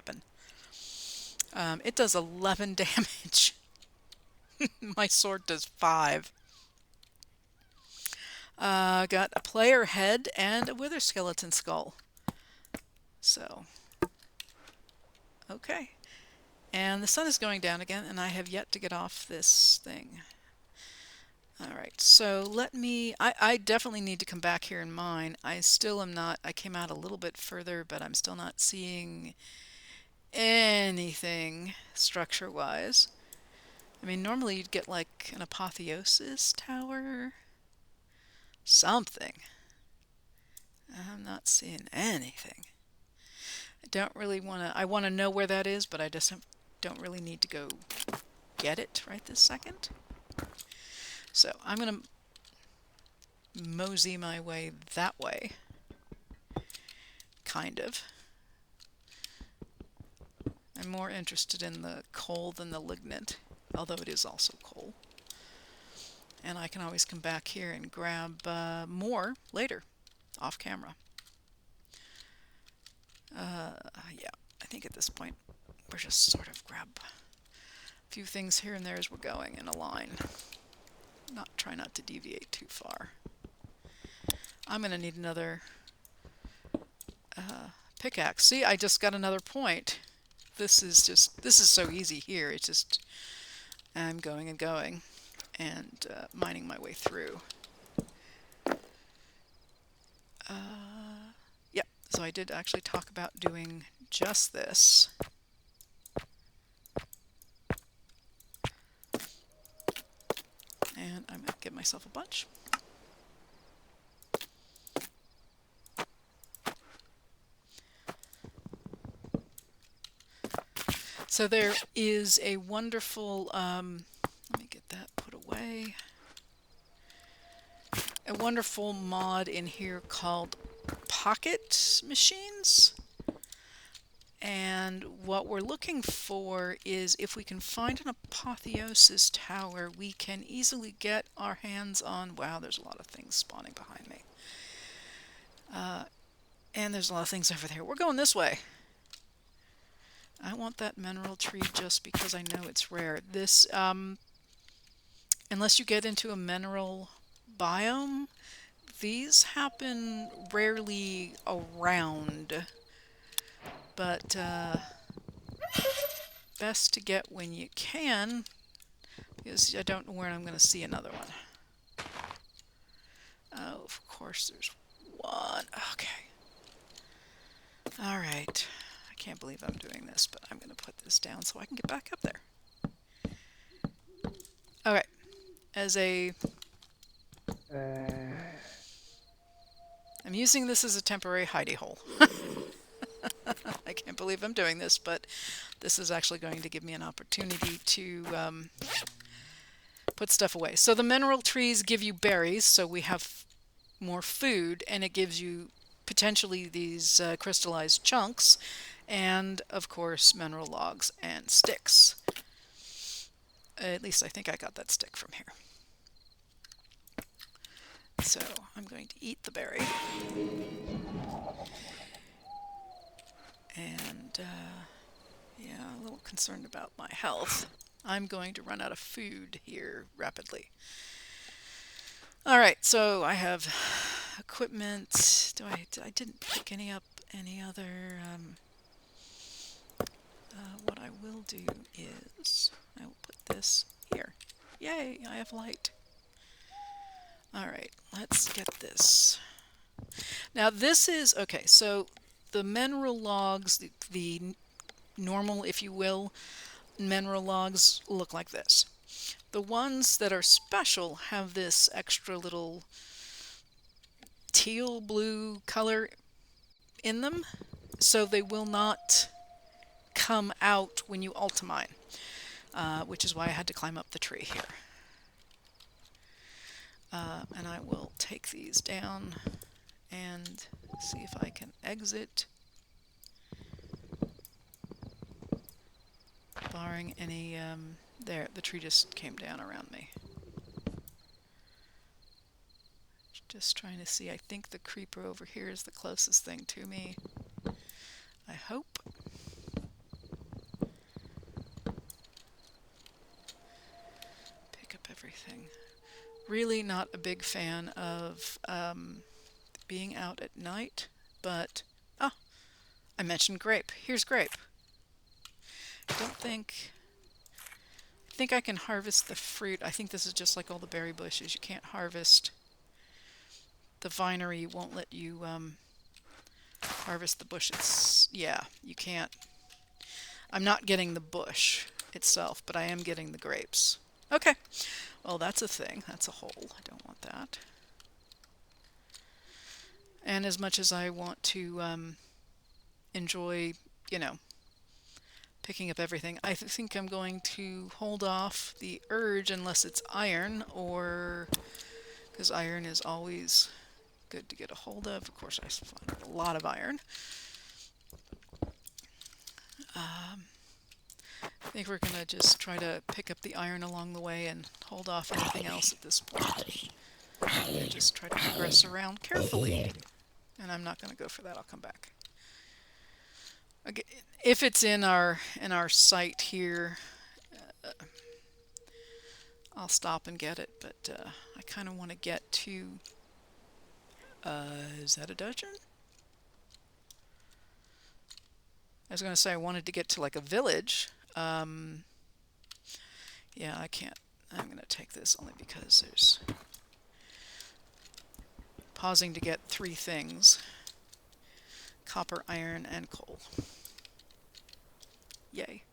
It does 11 damage. My sword does 5. Got a player head and a wither skeleton skull. So, okay. And the sun is going down again, and I have yet to get off this thing. Alright, so let me... I definitely need to come back here in mine. I still am not... I came out a little bit further, but I'm still not seeing anything structure-wise. I mean, normally you'd get like an apotheosis tower. Something. I'm not seeing anything. I don't really want to... I want to know where that is, but I just don't really need to go get it right this second. So I'm going to mosey my way that way. Kind of. I'm more interested in the coal than the lignite, although it is also coal. And I can always come back here and grab more later, off camera. Yeah, I think at this point we're just sort of grab a few things here and there as we're going in a line. Try not to deviate too far. I'm going to need another pickaxe. See, I just got another point. This is so easy here. It's just, I'm going and going and mining my way through. Yep, so I did actually talk about doing just this. And I'm going to give myself a bunch. So there is a wonderful, let me get that put away, a wonderful mod in here called Pocket Machines. And what we're looking for is if we can find an apotheosis tower, we can easily get our hands on... Wow, there's a lot of things spawning behind me. And there's a lot of things over there. We're going this way. I want that mineral tree just because I know it's rare. This, unless you get into a mineral biome, these happen rarely around. But best to get when you can, because I don't know where I'm going to see another one. Oh, of course there's one. Okay. All right. I can't believe I'm doing this, but I'm going to put this down so I can get back up there. Okay. As a... I'm using this as a temporary hidey hole. I can't believe I'm doing this, but this is actually going to give me an opportunity to put stuff away. So the mineral trees give you berries, so we have more food, and it gives you potentially these crystallized chunks, and of course mineral logs and sticks. At least I think I got that stick from here. So I'm going to eat the berry. And Yeah, a little concerned about my health. I'm going to run out of food here rapidly. All right, so I have equipment. I didn't pick any other. What I will do is I will put this here. Yay, I have light. All right, let's get this. Now this is, okay, so the mineral logs, the normal, if you will, mineral logs look like this. The ones that are special have this extra little teal blue color in them, so they will not come out when you ultimine, which is why I had to climb up the tree here. And I will take these down and see if I can exit, barring any, there, the tree just came down around me. Just trying to see, I think the creeper over here is the closest thing to me. I hope. Pick up everything. Really not a big fan of being out at night, but, oh, I mentioned grape. Here's grape. I think I can harvest the fruit. I think this is just like all the berry bushes. You can't harvest. The vinery won't let you harvest the bushes. Yeah, you can't. I'm not getting the bush itself, but I am getting the grapes. Okay. Well, that's a thing. That's a hole. I don't want that. And as much as I want to enjoy, picking up everything, I think I'm going to hold off the urge unless it's iron, or because iron is always good to get a hold of. Of course, I find a lot of iron. I think we're going to just try to pick up the iron along the way and hold off anything else at this point. And just try to progress around carefully. And I'm not going to go for that. I'll come back. Okay, if it's in our site here, I'll stop and get it. But I kind of want to get to. Is that a dungeon? I was going to say I wanted to get to like a village. Yeah, I can't. I'm going to take this only because there's pausing to get 3 things: copper, iron, and coal. Yay.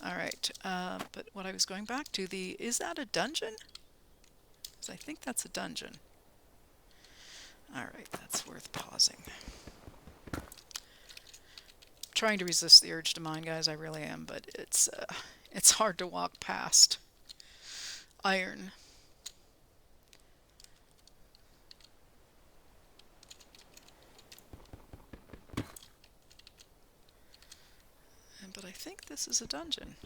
Alright, but what I was going back to, is that a dungeon? Because I think that's a dungeon. Alright, that's worth pausing. Trying to resist the urge to mine, guys, I really am, but it's hard to walk past iron. But I think this is a dungeon.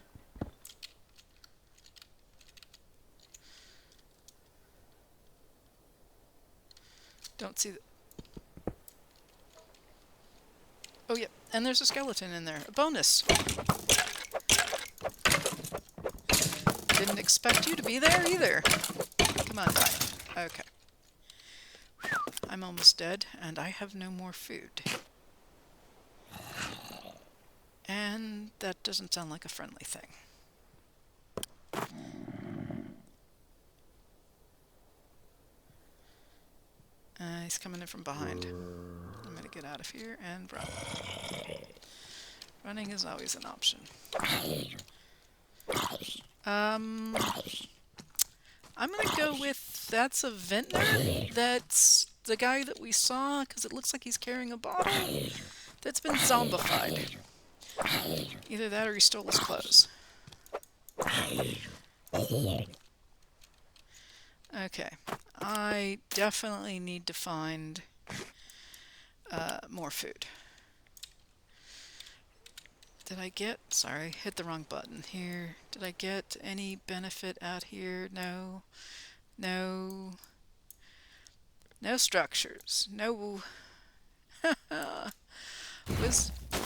Don't see the... Oh, yeah, and there's a skeleton in there. A bonus! Didn't expect you to be there either. Come on, die. Okay. I'm almost dead, and I have no more food. And that doesn't sound like a friendly thing. He's coming in from behind. I'm going to get out of here and run. Running is always an option. I'm going to go with, that's a vintner. That's the guy that we saw, because it looks like he's carrying a bottle that's been zombified. Either that or he stole his clothes. Okay. I definitely need to find more food. Did I get... Sorry, hit the wrong button here. Did I get any benefit out here? No. No. No structures. No...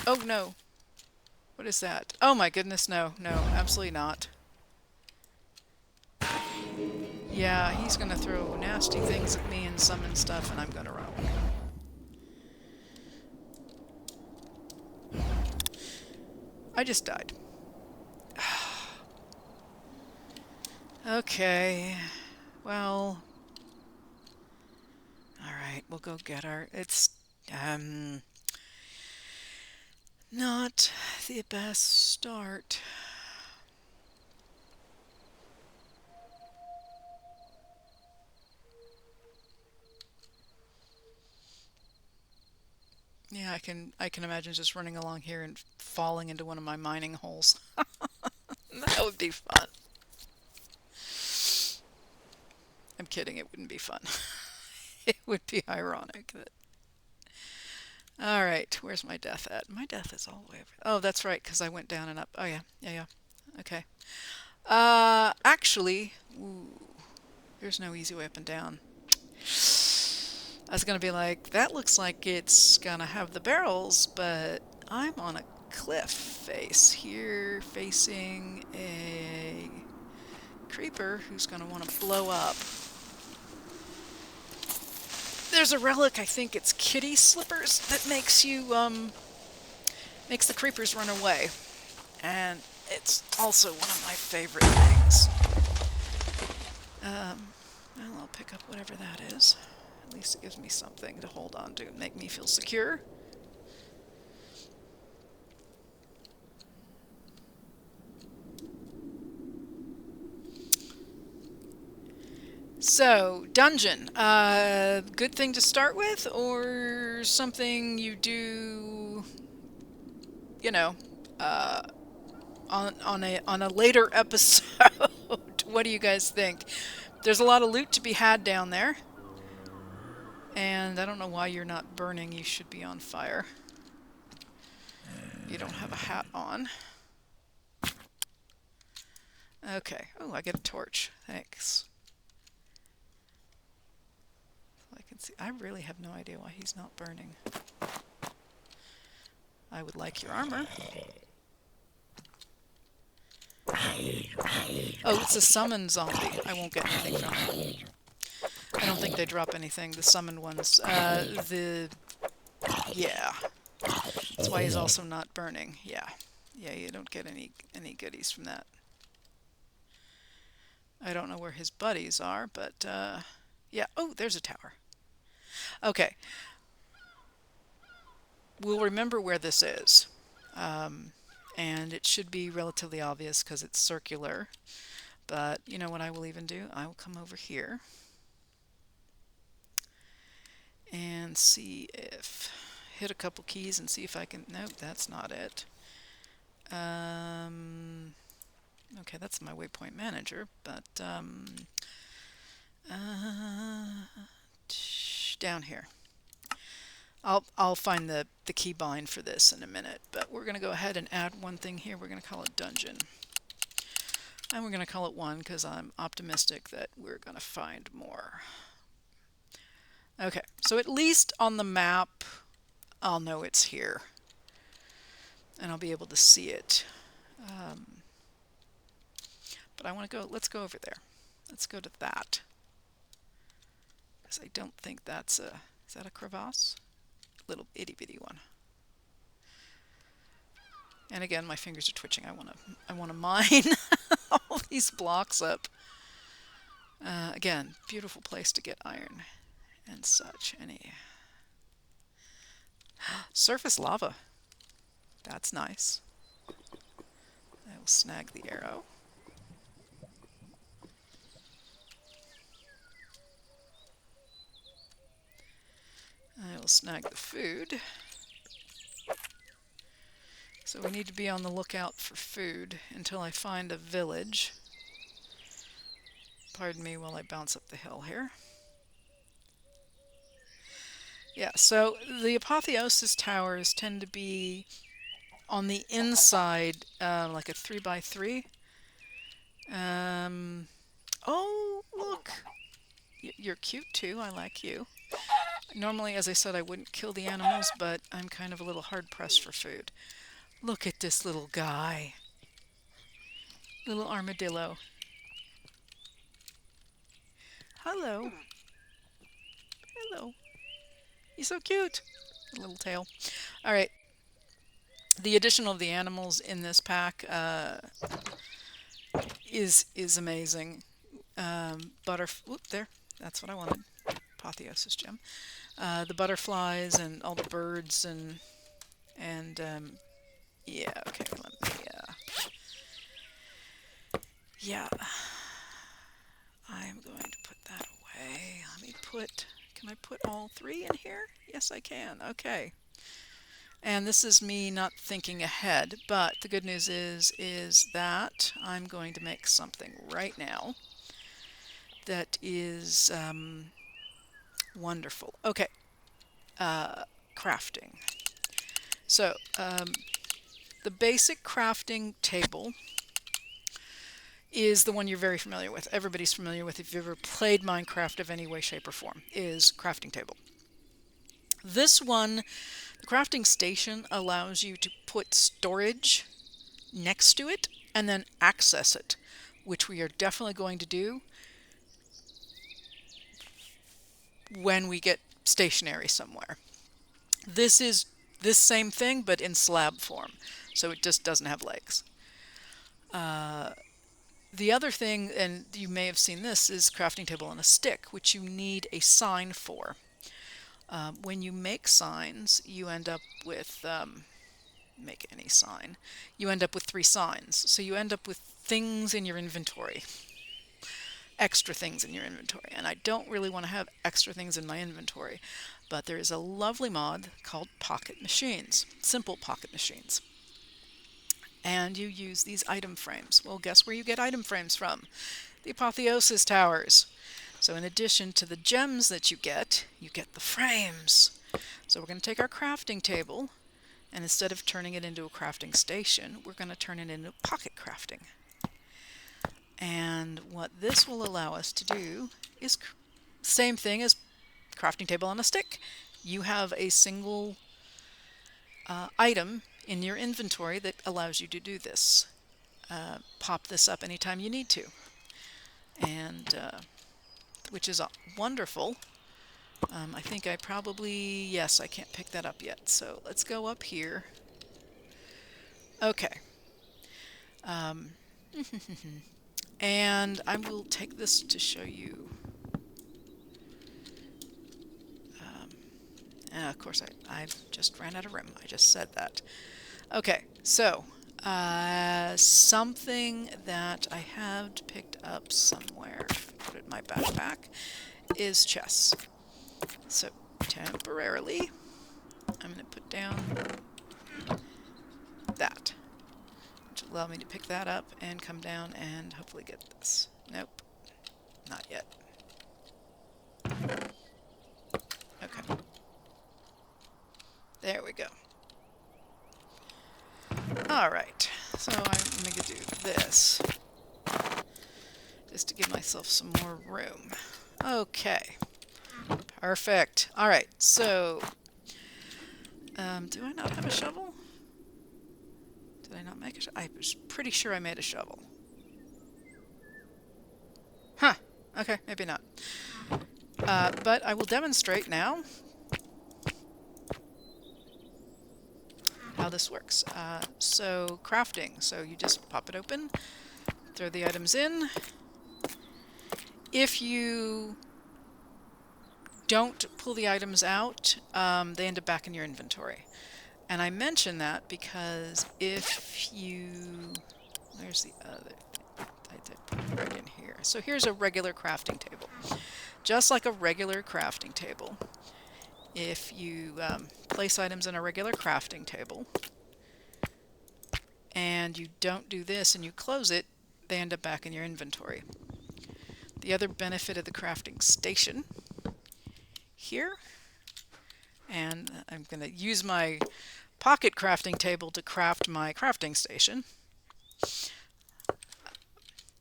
Oh, no. What is that? Oh my goodness, no, no, absolutely not. Yeah, he's gonna throw nasty things at me and summon stuff, and I'm gonna run away. I just died. Okay, well, alright, we'll go get our... It's, not the best start. Yeah, I can imagine just running along here and falling into one of my mining holes. That would be fun. I'm kidding, it wouldn't be fun. It would be ironic that... All right, where's my death at? My death is all the way over. Oh, that's right, because I went down and up. Oh yeah, yeah, yeah. Okay. Actually, ooh, there's no easy way up and down. I was gonna be like, that looks like it's gonna have the barrels, but I'm on a cliff face here, facing a creeper who's gonna want to blow up. There's a relic, I think it's kitty slippers, that makes you, makes the creepers run away. And it's also one of my favorite things. Well, I'll pick up whatever that is. At least it gives me something to hold on to and make me feel secure. So, dungeon. Good thing to start with, or something you do, you know, uh, on a later episode? What do you guys think? There's a lot of loot to be had down there. And I don't know why you're not burning. You should be on fire. You don't have a hat on. Okay. Oh, I get a torch. Thanks. So I can see. I really have no idea why he's not burning. I would like your armor. Oh, it's a summoned zombie. I won't get anything from it. I don't think they drop anything. The summoned ones. Yeah. That's why he's also not burning. Yeah. Yeah, you don't get any goodies from that. I don't know where his buddies are, but, yeah. Oh, there's a tower. Okay. We'll remember where this is. And it should be relatively obvious because it's circular. But you know what I will even do? I will come over here and see if... Hit a couple keys and see if I can... Nope, that's not it. Okay, that's my waypoint manager, but down here. I'll find the keybind for this in a minute, but we're going to go ahead and add one thing here. We're going to call it dungeon. And we're going to call it 1 because I'm optimistic that we're going to find more. Okay, so at least on the map, I'll know it's here. And I'll be able to see it. But I want to go, let's go over there. Let's go to that. Because I don't think that's a, is that a crevasse? Little itty bitty one. And again, my fingers are twitching. I want to mine all these blocks up. Again, beautiful place to get iron and such. Any surface lava. That's nice. I will snag the arrow. I will snag the food. So we need to be on the lookout for food until I find a village. Pardon me while I bounce up the hill here. Yeah, so the apotheosis towers tend to be on the inside, like a 3x3. Oh, look! You're cute too, I like you. Normally, as I said, I wouldn't kill the animals, but I'm kind of a little hard-pressed for food. Look at this little guy. Little armadillo. Hello. Hello. He's so cute. Little tail. All right. The addition of the animals in this pack is amazing. Whoop, there. That's what I wanted. Apotheosis gem. The butterflies and all the birds and yeah. Okay. Let me. Yeah. I'm going to put that away. Let me put. Can I put all three in here? Yes, I can. Okay. And this is me not thinking ahead, but the good news is that I'm going to make something right now that is wonderful. Okay, crafting. So the basic crafting table is the one you're very familiar with. Everybody's familiar with if you've ever played Minecraft of any way, shape, or form, is crafting table. This one, the crafting station allows you to put storage next to it and then access it, which we are definitely going to do when we get stationary somewhere. This is this same thing but in slab form, so it just doesn't have legs. The other thing, and you may have seen this, is crafting table on a stick, which you need a sign for. When you make signs, you end up with make any sign, you end up with three signs. So you end up with things in your inventory, extra things in your inventory. And I don't really want to have extra things in my inventory, but there is a lovely mod called Pocket Machines, simple pocket machines. And you use these item frames. Well, guess where you get item frames from? The Apotheosis Towers. So in addition to the gems that you get the frames. So we're going to take our crafting table, and instead of turning it into a crafting station, we're going to turn it into pocket crafting. And what this will allow us to do is same thing as crafting table on a stick. You have a single item in your inventory that allows you to do this. Pop this up anytime you need to, and which is wonderful. I think I probably, yes, I can't pick that up yet. So let's go up here. Okay. And I will take this to show you. Of course, I just ran out of room. I just said that. Okay, so something that I have picked up somewhere, put it in my backpack, is chess. So temporarily, I'm going to put down that, which will allow me to pick that up and come down and hopefully get this. Nope, not yet. Okay. There we go. Alright, so I'm going to do this, just to give myself some more room. Okay, perfect. Alright, so, do I not have a shovel? Did I not make a shovel? I was pretty sure I made a shovel. Huh, okay, maybe not. But I will demonstrate now how this works. So crafting, so you just pop it open, throw the items in. If you don't pull the items out, they end up back in your inventory. And I mention that because if you, where's the other thing? I did put it right in here. So here's a regular crafting table. Just like a regular crafting table, if you place items in a regular crafting table and you don't do this and you close it, they end up back in your inventory. The other benefit of the crafting station here, and I'm going to use my pocket crafting table to craft my crafting station,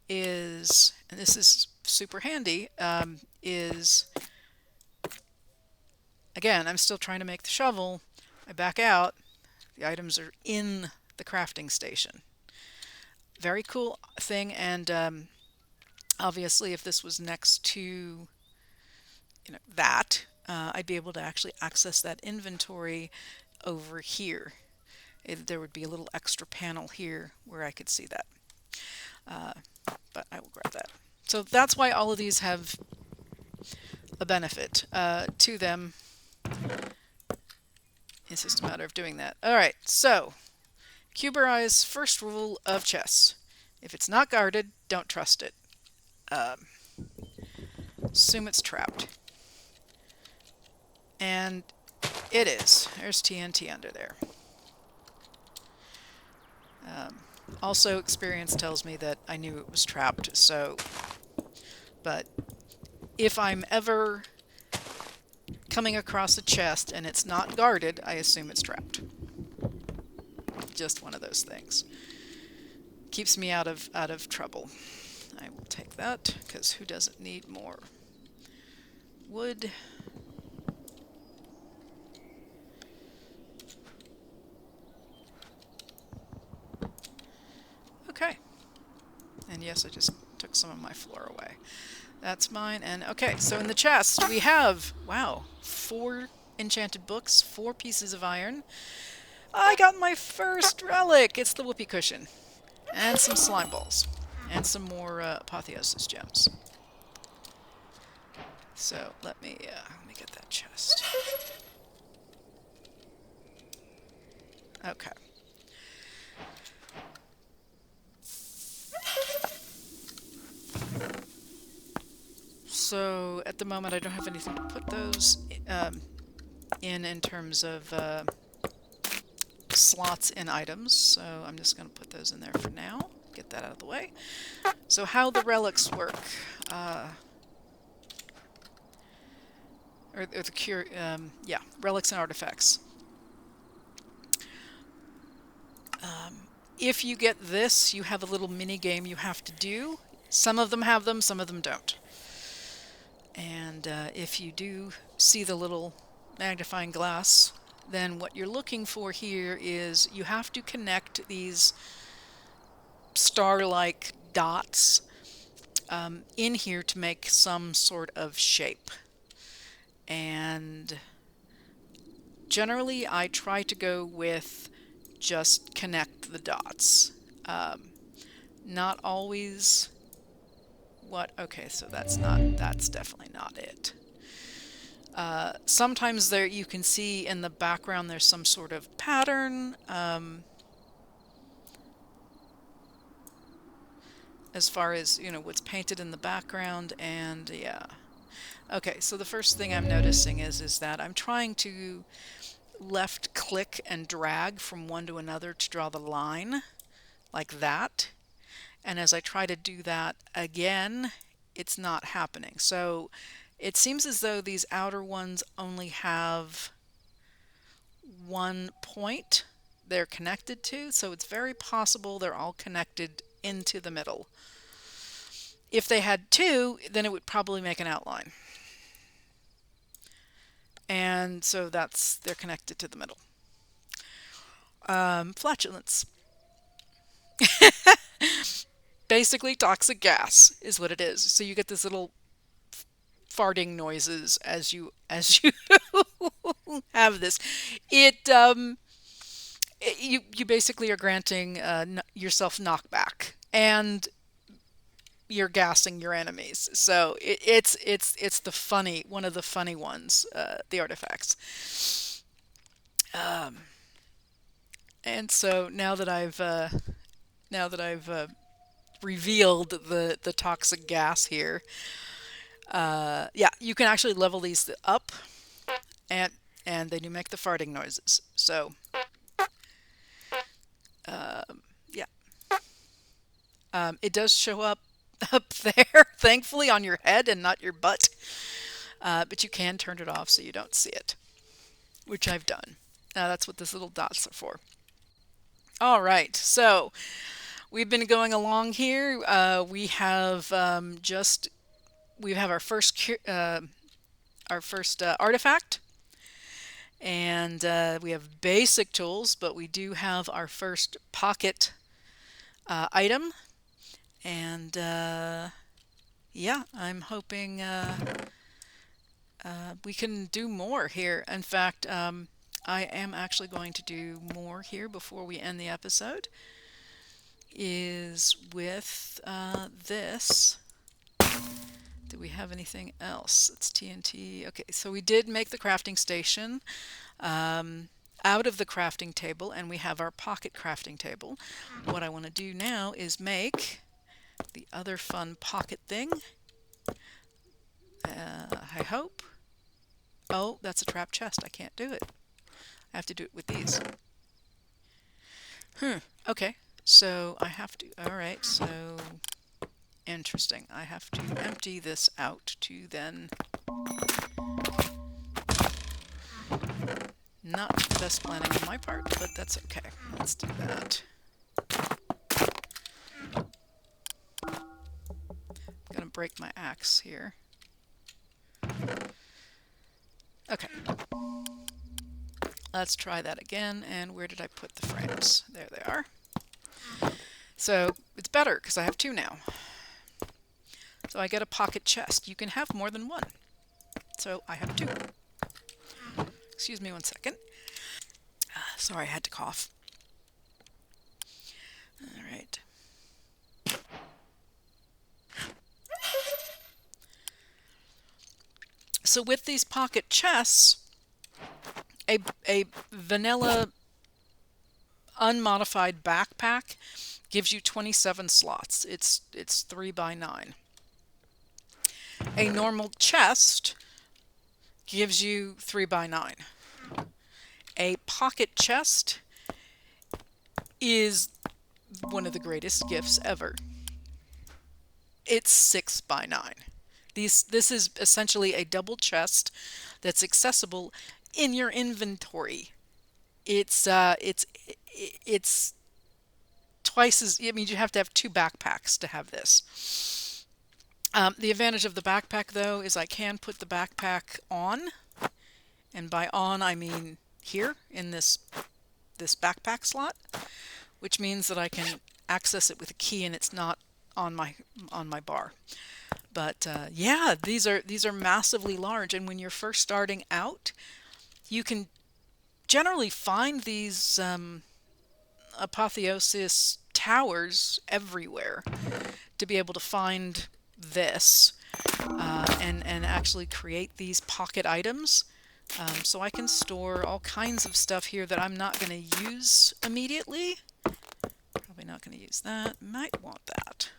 is, and this is super handy, is, again, I'm still trying to make the shovel. I back out, the items are in the crafting station. Very cool thing, and obviously if this was next to, that, I'd be able to actually access that inventory over here. There would be a little extra panel here where I could see that. But I will grab that. So that's why all of these have a benefit to them. It's just a matter of doing that. All right, so Cuberize first rule of chess. If it's not guarded, don't trust it. Assume it's trapped. And it is. There's TNT under there. Also, experience tells me that I knew it was trapped, so... But if I'm ever coming across a chest and it's not guarded, I assume it's trapped. Just one of those things. Keeps me out of trouble. I will take that, because who doesn't need more wood? Okay. And yes, I just took some of my floor away. That's mine. And okay, so in the chest we have, wow, 4 enchanted books, 4 pieces of iron. I got my first relic! It's the whoopee cushion. And some slime balls. And some more apotheosis gems. So let me get that chest. Okay. So at the moment I don't have anything to put those in terms of slots in items, so I'm just going to put those in there for now. Get that out of the way. So how the relics work, or the cure, yeah, relics and artifacts. If you get this, you have a little mini game you have to do. Some of them have them, some of them don't. And if you do see the little magnifying glass, then what you're looking for here is you have to connect these star-like dots in here to make some sort of shape. And generally I try to go with just connect the dots. Not always okay, so that's definitely not it. Sometimes there you can see in the background there's some sort of pattern as far as, what's painted in the background, and yeah. Okay, so the first thing I'm noticing is that I'm trying to left click and drag from one to another to draw the line like that. And as I try to do that again, it's not happening. So it seems as though these outer ones only have one point they're connected to, so it's very possible they're all connected into the middle. If they had 2, then it would probably make an outline. And so they're connected to the middle. Flatulence. Basically toxic gas is what it is. So you get this little farting noises as you have this. You basically are granting yourself knockback, and you're gassing your enemies. So it's one of the funny ones, the artifacts. And so now that I've revealed the toxic gas here, yeah, you can actually level these up, and they do make the farting noises. So yeah, it does show up there, thankfully, on your head and not your butt. But you can turn it off so you don't see it, which I've done. That's what these little dots are for. All right, so we've been going along here. We have our first artifact, And we have basic tools, but we do have our first pocket item. And yeah, I'm hoping we can do more here. In fact, I am actually going to do more here before we end the episode, is with this. Do we have anything else? It's TNT. Okay, so we did make the crafting station out of the crafting table, and we have our pocket crafting table. What I want to do now is make the other fun pocket thing. I hope. Oh, that's a trap chest. I can't do it. I have to do it with these. Okay, so I have to. Alright, so interesting. I have to empty this out to then. Not the best planning on my part, but that's okay. Let's do that. I'm gonna break my axe here. Okay. Let's try that again. And where did I put the frames? There they are. So it's better because I have two now. So I get a pocket chest. You can have more than one. So I have two. Excuse me one second. Sorry, I had to cough. All right. So with these pocket chests, a vanilla unmodified backpack gives you 27 slots. It's 3 by 9. A normal chest gives you 3 by 9. A pocket chest is one of the greatest gifts ever. It's 6 by 9. This is essentially a double chest that's accessible in your inventory. It's twice as, I mean, you have to have two backpacks to have this. The advantage of the backpack, though, is I can put the backpack on, and by on I mean here in this backpack slot, which means that I can access it with a key and it's not on my bar. But yeah, these are massively large, and when you're first starting out, you can generally find these apotheosis towers everywhere to be able to find this and actually create these pocket items. So I can store all kinds of stuff here that I'm not going to use immediately. Probably not going to use that. Might want that.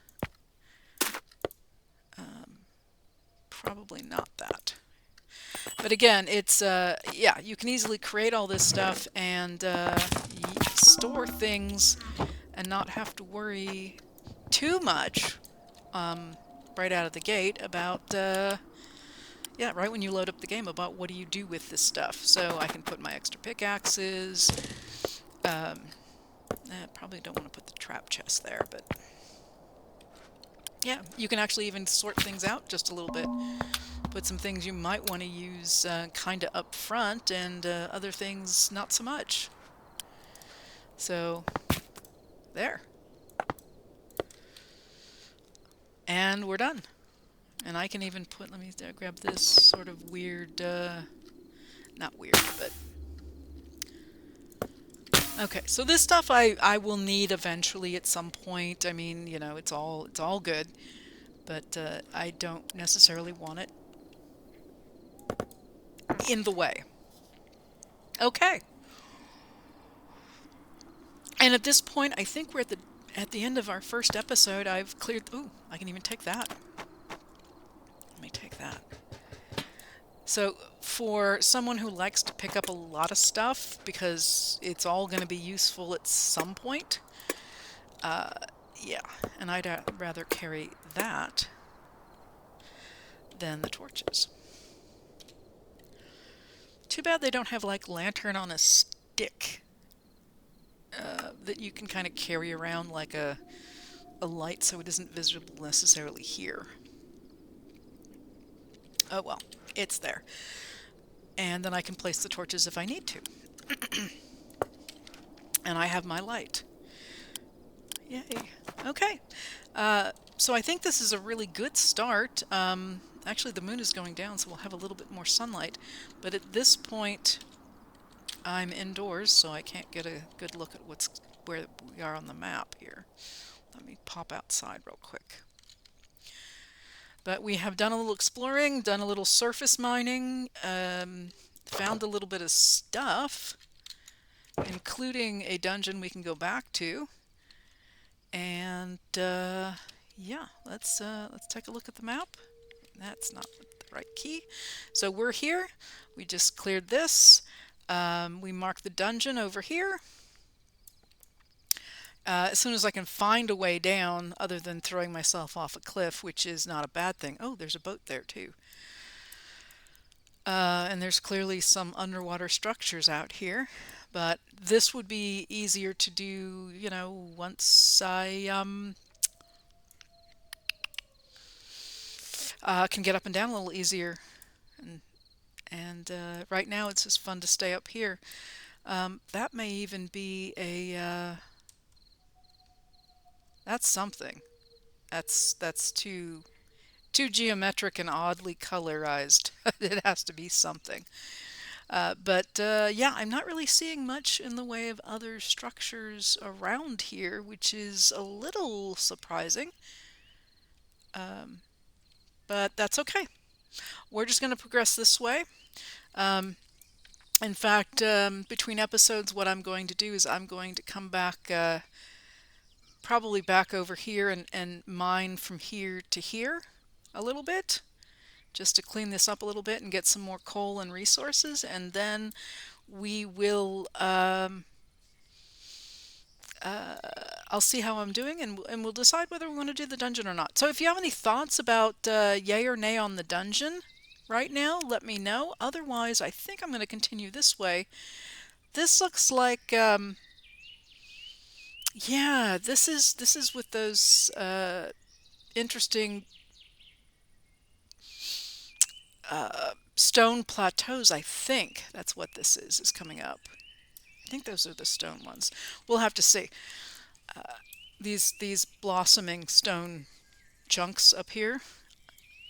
Probably not that. But again, it's, yeah, you can easily create all this stuff and store things and not have to worry too much right out of the gate about, yeah, right when you load up the game, about what do you do with this stuff. So I can put my extra pickaxes. I probably don't want to put the trap chest there, but yeah, you can actually even sort things out just a little bit. Put some things you might want to use kind of up front, and other things not so much. So, there. And we're done. And I can even put, let me grab this sort of weird, not weird, but... Okay, so this stuff I will need eventually at some point. I mean, you know, it's all good, but I don't necessarily want it in the way. Okay. And at this point, I think we're at the end of our first episode. I've cleared... Ooh, I can even take that. Let me take that. So for someone who likes to pick up a lot of stuff, because it's all going to be useful at some point, yeah, and I'd rather carry that than the torches. Too bad they don't have, like, lantern on a stick that you can kind of carry around like a light so it isn't visible necessarily here. Oh well, it's there. and then I can place the torches if I need to. And I have my light. Yay. Okay. So I think this is a really good start. Actually, the moon is going down, so we'll have a little bit more sunlight. But at this point, I'm indoors, so I can't get a good look at where we are on the map here. Let me pop outside real quick. But we have done a little exploring, done a little surface mining, found a little bit of stuff, including a dungeon we can go back to. And yeah, let's take a look at the map. That's not the right key. So we're here. We just cleared this. We marked the dungeon over here. As soon as I can find a way down, other than throwing myself off a cliff, which is not a bad thing. Oh, there's a boat there too. And there's clearly some underwater structures out here. But this would be easier to do, you know, once I can get up and down a little easier. And right now it's just fun to stay up here. That may even be a that's something. That's too geometric and oddly colorized. It has to be something. But yeah, I'm not really seeing much in the way of other structures around here, which is a little surprising. But that's okay. We're just going to progress this way. Um, in fact, between episodes, what I'm going to do is I'm going to come back, probably back over here and mine from here to here a little bit, just to clean this up a little bit and get some more coal and resources. And then we will, I'll see how I'm doing, and we'll decide whether we want to do the dungeon or not. So if you have any thoughts about yay or nay on the dungeon right now, let me know. Otherwise, I think I'm going to continue this way. This looks like, yeah, this is with those interesting stone plateaus. I think that's what this is coming up. I think those are the stone ones. We'll have to see. These blossoming stone chunks up here.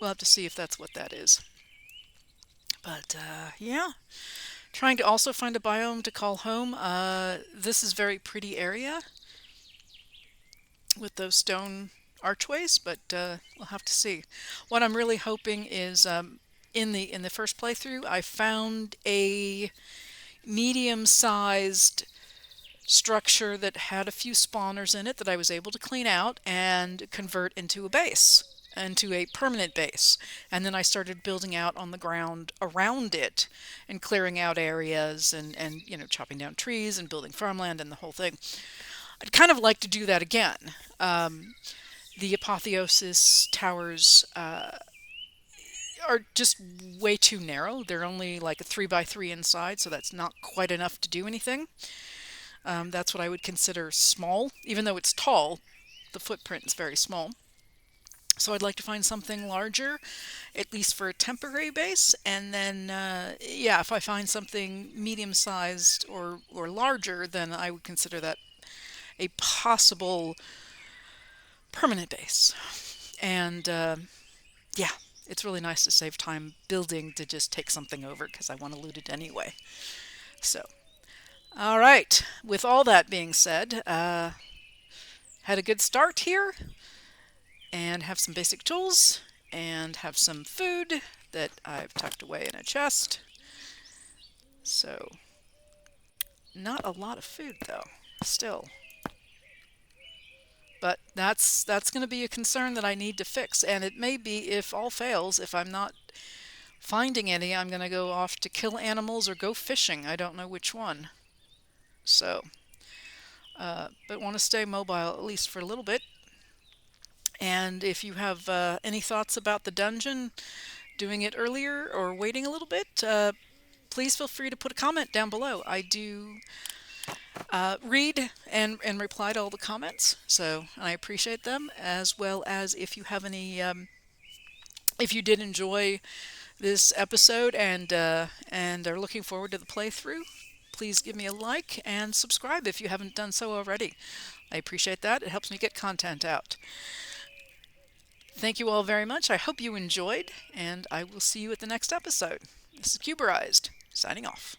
We'll have to see if that's what that is. But yeah, trying to also find a biome to call home. This is very pretty area with those stone archways, but we'll have to see. What I'm really hoping is in the first playthrough, I found a medium-sized structure that had a few spawners in it that I was able to clean out and convert into a base, into a permanent base. And then I started building out on the ground around it and clearing out areas and you know, chopping down trees and building farmland and the whole thing. I'd kind of like to do that again. The apotheosis towers are just way too narrow. They're only like a 3x3 inside, so that's not quite enough to do anything. That's what I would consider small. Even though it's tall, the footprint is very small. So I'd like to find something larger, at least for a temporary base. And then, yeah, if I find something medium-sized or larger, then I would consider that a possible permanent base. And yeah, it's really nice to save time building to just take something over because I want to loot it anyway. So, all right. With all that being said, had a good start here and have some basic tools and have some food that I've tucked away in a chest. So, not a lot of food though, still. But that's going to be a concern that I need to fix, and it may be, if all fails, if I'm not finding any, I'm going to go off to kill animals or go fishing. I don't know which one. So, but want to stay mobile at least for a little bit. And if you have any thoughts about the dungeon, doing it earlier or waiting a little bit, please feel free to put a comment down below. I do read and reply to all the comments, so I appreciate them, as well as if you have any, if you did enjoy this episode and are looking forward to the playthrough, please give me a like and subscribe if you haven't done so already. I appreciate that. It helps me get content out. Thank you all very much. I hope you enjoyed, and I will see you at the next episode. This is Cuberized, signing off.